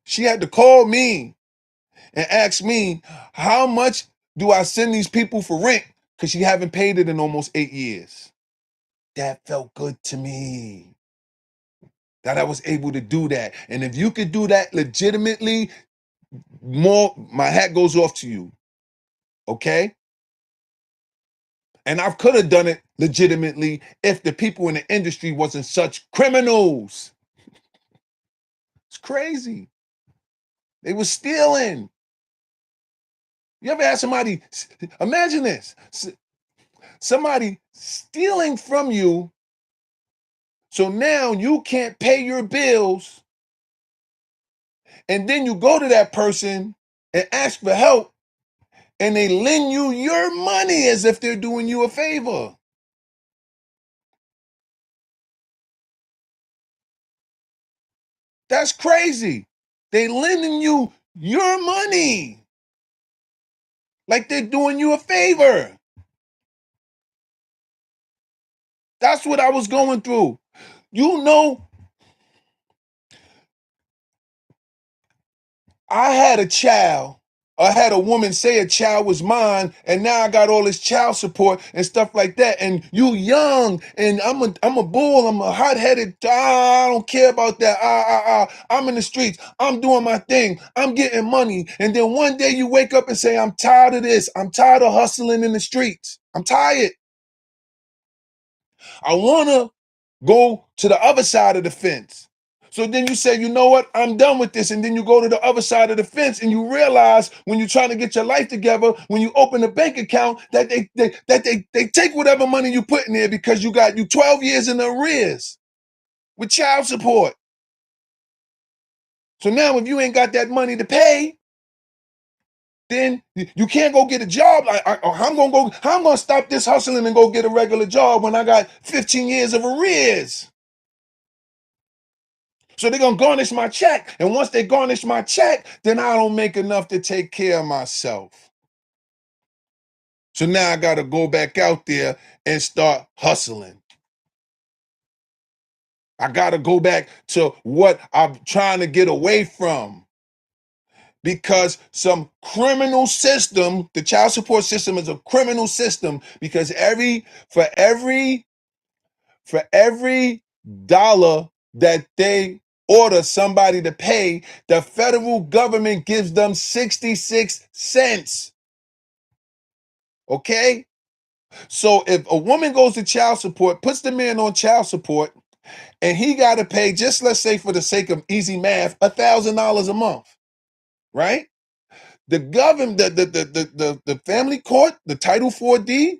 she had to call me and ask me, how much Do I send these people for rent because you haven't paid it in almost 8 years? That felt good to me, that I was able to do that. And if you could do that legitimately, my hat goes off to you, okay? And I could have done it legitimately if the people in the industry wasn't such criminals. It's crazy. They were stealing. You ever had somebody, imagine this, somebody stealing from you, so now you can't pay your bills, and then you go to that person and ask for help, and they lend you your money as if they're doing you a favor. That's crazy. They lending you your money like they're doing you a favor. That's what I was going through. You know, I had a child. I had a woman say a child was mine, and now I got all this child support and stuff like that. And you young, and I'm a bull. I'm a hot-headed. I don't care about that. I'm in the streets. I'm doing my thing. I'm getting money. And then one day you wake up and say, I'm tired of this. I'm tired of hustling in the streets. I'm tired. I want to go to the other side of the fence. So then you say, you know what, I'm done with this. And then you go to the other side of the fence and you realize when you're trying to get your life together, when you open a bank account, that they take whatever money you put in there because you 12 years in arrears with child support. So now if you ain't got that money to pay, then you can't go get a job. I'm gonna stop this hustling and go get a regular job when I got 15 years of arrears. So they're going to garnish my check. And once they garnish my check, then I don't make enough to take care of myself. So now I got to go back out there and start hustling. I got to go back to what I'm trying to get away from. Because some criminal system, the child support system is a criminal system, because for every dollar that they order somebody to pay, the federal government gives them 66 cents. Okay? So if a woman goes to child support, puts the man on child support, and he got to pay, just let's say for the sake of easy math, $1,000 a month, right? The government, the family court, the Title 4D,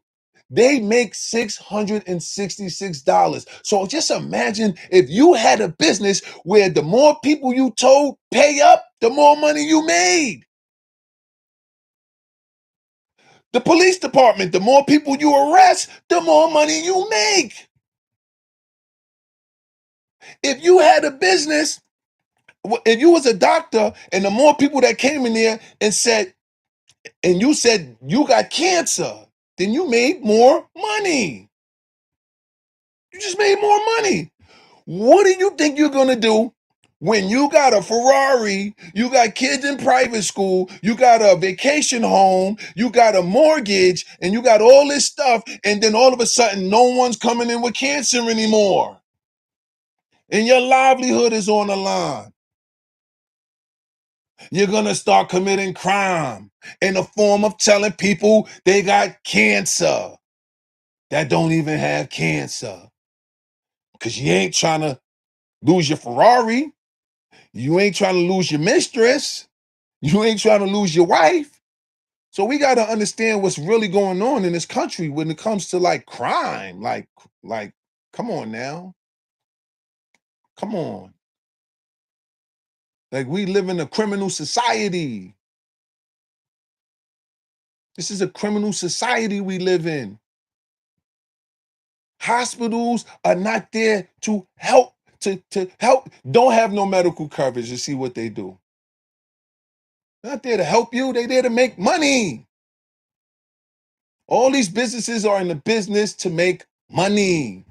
they make $666. So just imagine if you had a business where the more people you told pay up, the more money you made. The police department, the more people you arrest, the more money you make. If you had a business, if you was a doctor, and the more people that came in there and you said you got cancer, then you made more money. You just made more money. What do you think you're going to do when you got a Ferrari, you got kids in private school, you got a vacation home, you got a mortgage, and you got all this stuff, and then all of a sudden no one's coming in with cancer anymore, and your livelihood is on the line? You're going to start committing crime in the form of telling people they got cancer that don't even have cancer, because you ain't trying to lose your Ferrari. You ain't trying to lose your mistress. You ain't trying to lose your wife. So we got to understand what's really going on in this country when it comes to like crime. Like, come on now. Come on. Like, we live in a criminal society. This is a criminal society we live in. Hospitals are not there to help, to help, don't have no medical coverage to see what they do. They're not there to help you. They're there to make money. All these businesses are in the business to make money.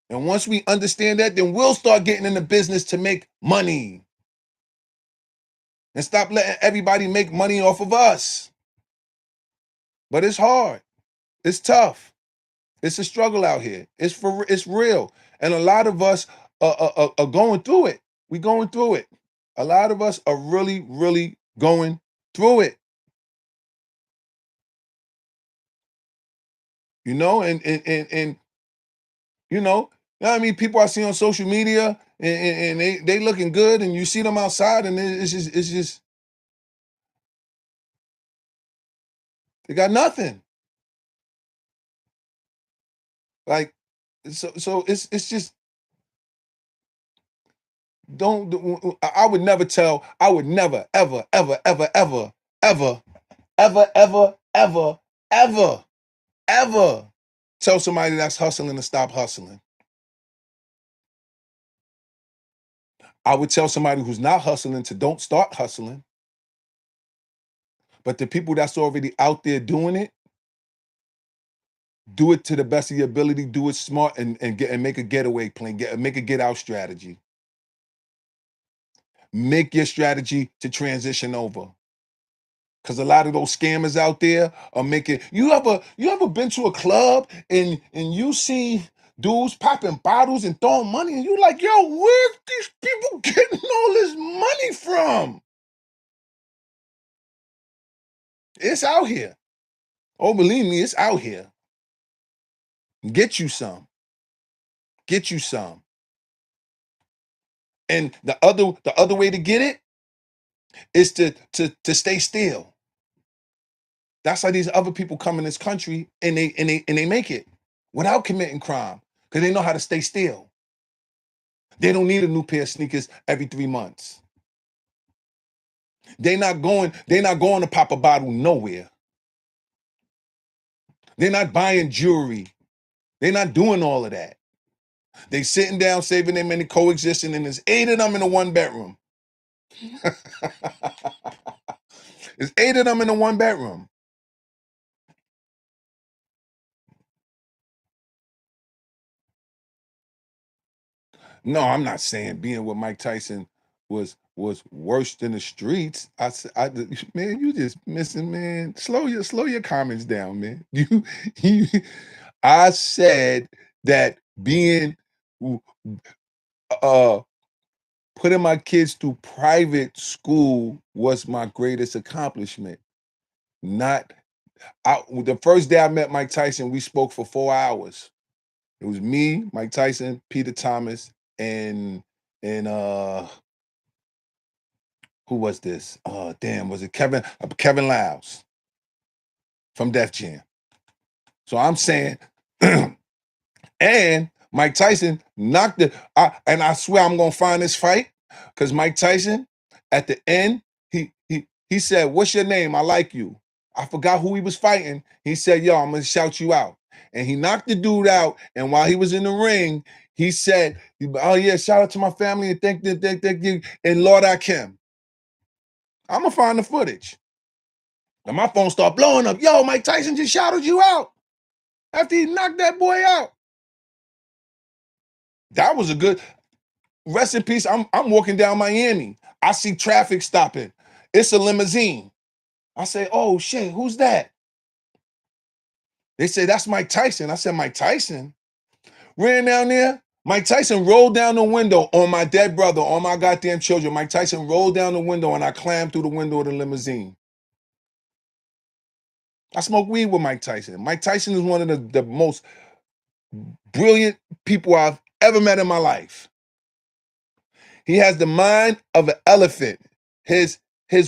And once we understand that, then we'll start getting in the business to make money. And stop letting everybody make money off of us. But it's hard. It's tough. It's a struggle out here. It's real. And a lot of us are going through it. We going through it. A lot of us are really, really going through it. You know, and you know what I mean, people I see on social media and they looking good, and you see them outside, and it's just they got nothing. Like so it's just I would never tell, I would never, ever, ever, ever, ever, ever, ever, ever, ever, ever, ever tell somebody that's hustling to stop hustling. I would tell somebody who's not hustling to don't start hustling. But the people that's already out there doing it, do it to the best of your ability, do it smart, and make a getaway plan, make a get out strategy. Make your strategy to transition over. Because a lot of those scammers out there are making. You ever been to a club and you see dudes popping bottles and throwing money, and you like, yo, where's these people getting all this money from? It's out here. Oh, believe me, it's out here. Get you some. Get you some. And the other way to get it is to stay still. That's how these other people come in this country and they make it without committing crime, because they know how to stay still. They don't need a new pair of sneakers every 3 months. They're not going to pop a bottle nowhere. They're not buying jewelry. They're not doing all of that. They sitting down, saving their money, coexisting, and there's 8 of them in a 1 bedroom. There's 8 of them in a 1 bedroom. No, I'm not saying being with Mike Tyson was worse than the streets. Man, you just missing, man. Slow your comments down, man. You I said that being uh putting my kids through private school was my greatest accomplishment. Not the first day I met Mike Tyson, we spoke for 4 hours. It was me, Mike Tyson, Peter Thomas, and who was this? Damn, was it Kevin Lyles from Def Jam? So I'm saying, and Mike Tyson knocked it. And I swear I'm gonna find this fight, because Mike Tyson, at the end, he said, "What's your name? I like you." I forgot who he was fighting. He said, "Yo, I'm gonna shout you out." And he knocked the dude out. And while he was in the ring, he said, "Oh yeah, shout out to my family and thank you, and Lord Akim." I'm gonna find the footage. And my phone start blowing up. Yo, Mike Tyson just shouted you out after he knocked that boy out. That was a good. Rest in peace. I'm walking down Miami. I see traffic stopping. It's a limousine. I say, "Oh shit, who's that?" They say, "That's Mike Tyson." I said, "Mike Tyson?" Ran down there. Mike Tyson rolled down the window on my dead brother, on my goddamn children. Mike Tyson rolled down the window and I climbed through the window of the limousine. I smoked weed with Mike Tyson. Mike Tyson is one of the most brilliant people I've ever met in my life. He has the mind of an elephant. His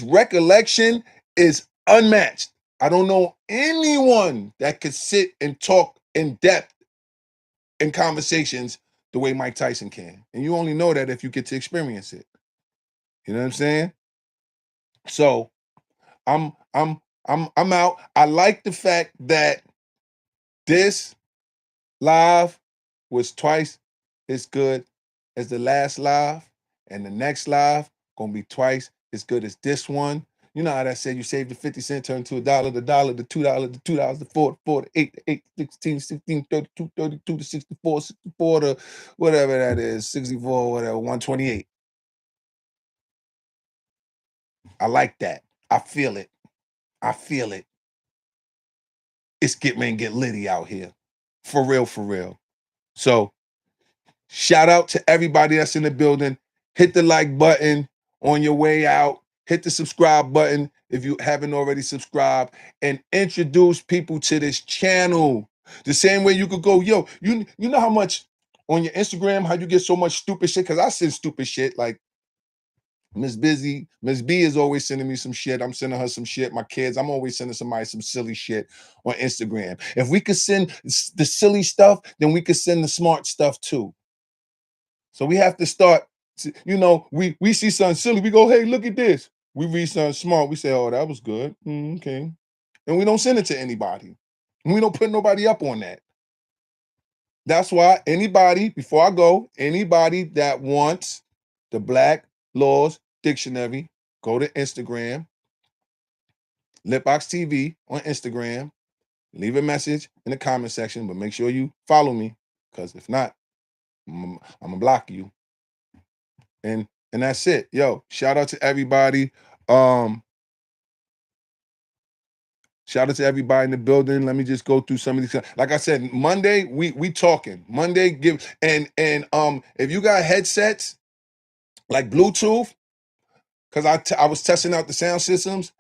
recollection is unmatched. I don't know anyone that could sit and talk in depth in conversations the way Mike Tyson can. And you only know that if you get to experience it. You know what I'm saying? So I'm out. I like the fact that this live was twice as good as the last live, and the next live gonna be twice as good as this one. You know how that said, you saved the 50 cent, turn to $1, the dollar, the $2, the $2, the 4, the 4, the 8, the 8, 16, 16, 32, 32, the 64, 64, the whatever that is, 64, whatever, 128. I like that. I feel it. I feel it. it's get litty out here. For real, for real. So shout out to everybody that's in the building. Hit the like button on your way out. Hit the subscribe button if you haven't already subscribed, and introduce people to this channel. The same way you could go, yo, you know how much on your Instagram, how you get so much stupid shit? Because I send stupid shit. Like Miss B is always sending me some shit. I'm sending her some shit. My kids, I'm always sending somebody some silly shit on Instagram. If we could send the silly stuff, then we could send the smart stuff too. So we have to start, we see something silly, we go, hey, look at this. We read something smart, we say, oh, that was good. Okay. And we don't send it to anybody. And we don't put nobody up on that. That's why anybody, before I go, anybody that wants the Black Laws Dictionary, go to Instagram, LitBoxTV on Instagram, leave a message in the comment section, but make sure you follow me, because if not, I'm gonna block you. And that's it. Yo, shout out to everybody. Shout out to everybody in the building. Let me just go through some of these. Like I said, Monday we talking. Monday give and if you got headsets like Bluetooth, because I was testing out the sound systems.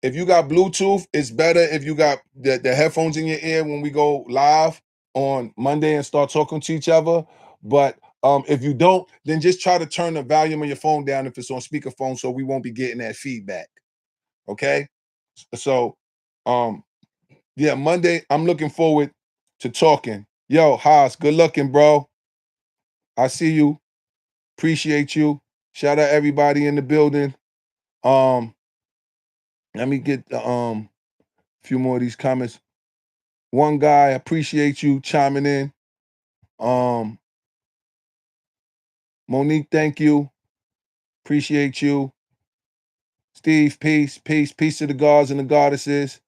If you got Bluetooth, it's better if you got the headphones in your ear when we go live on Monday and start talking to each other. But if you don't, then just try to turn the volume of your phone down if it's on speakerphone, so we won't be getting that feedback. Okay? So yeah, Monday, I'm looking forward to talking. Yo, Haas, good looking, bro. I see you. Appreciate you. Shout out everybody in the building. Let me get a few more of these comments. One guy, appreciate you chiming in. Monique, thank you. Appreciate you. Steve, peace to the gods and the goddesses.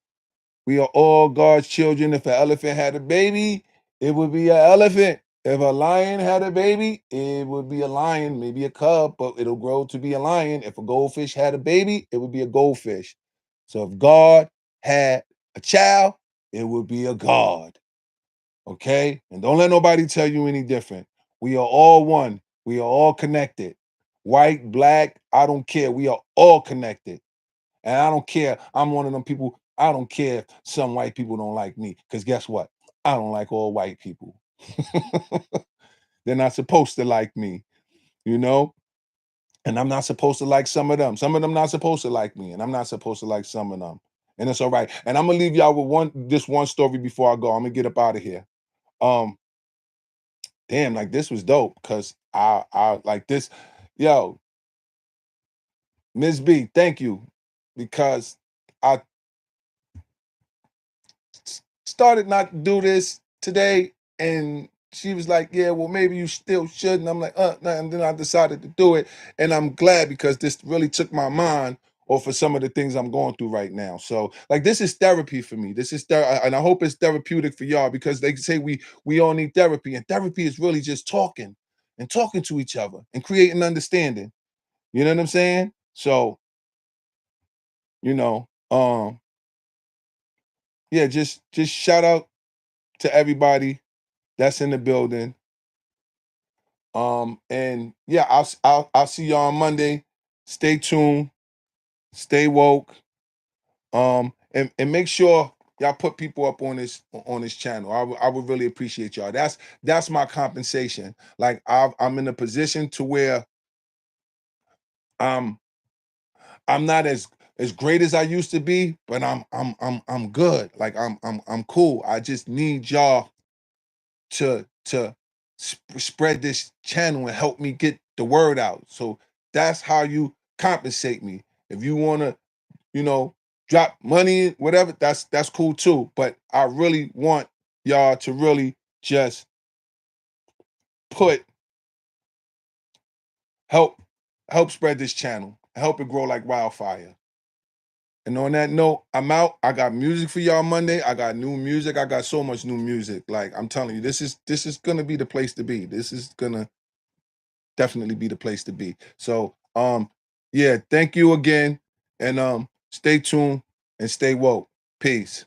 We are all God's children. If an elephant had a baby, it would be an elephant. If a lion had a baby, it would be a lion, maybe a cub, but it'll grow to be a lion. If a goldfish had a baby, it would be a goldfish. So if God had a child, it would be a God. Okay? And don't let nobody tell you any different. We are all one. We are all connected. White, black, I don't care. We are all connected. And I don't care. I'm one of them people. I don't care if some white people don't like me. Because guess what? I don't like all white people. They're not supposed to like me, you know? And I'm not supposed to like some of them. Some of them not supposed to like me. And I'm not supposed to like some of them. And it's all right. And I'm gonna leave y'all with this one story before I go. I'm gonna get up out of here. Damn, like this was dope because I like this. Yo, Ms. B, thank you. Because I started not to do this today, and she was like, yeah, well, maybe you still should. And I'm like, nah. And then I decided to do it. And I'm glad because this really took my mind off of some of the things I'm going through right now. So like, this is therapy for me. This is and I hope it's therapeutic for y'all, because they say we all need therapy, and therapy is really just talking to each other and creating understanding. You know what I'm saying? So, you know, yeah, just shout out to everybody that's in the building. And yeah, I'll see y'all on Monday. Stay tuned, stay woke. And make sure y'all put people up on this channel. I would really appreciate y'all. That's my compensation. Like I'm in a position to where I'm not as great as I used to be, but I'm good. Like I'm cool. I just need y'all to spread this channel and help me get the word out. So that's how you compensate me. If you want to, drop money, whatever, that's cool too. But I really want y'all to really just help spread this channel, help it grow like wildfire. And on that note, I'm out. I got music for y'all Monday. I got new music. I got so much new music. Like I'm telling you, this is gonna be the place to be. This is gonna definitely be the place to be. So yeah, thank you again. And stay tuned and stay woke. Peace.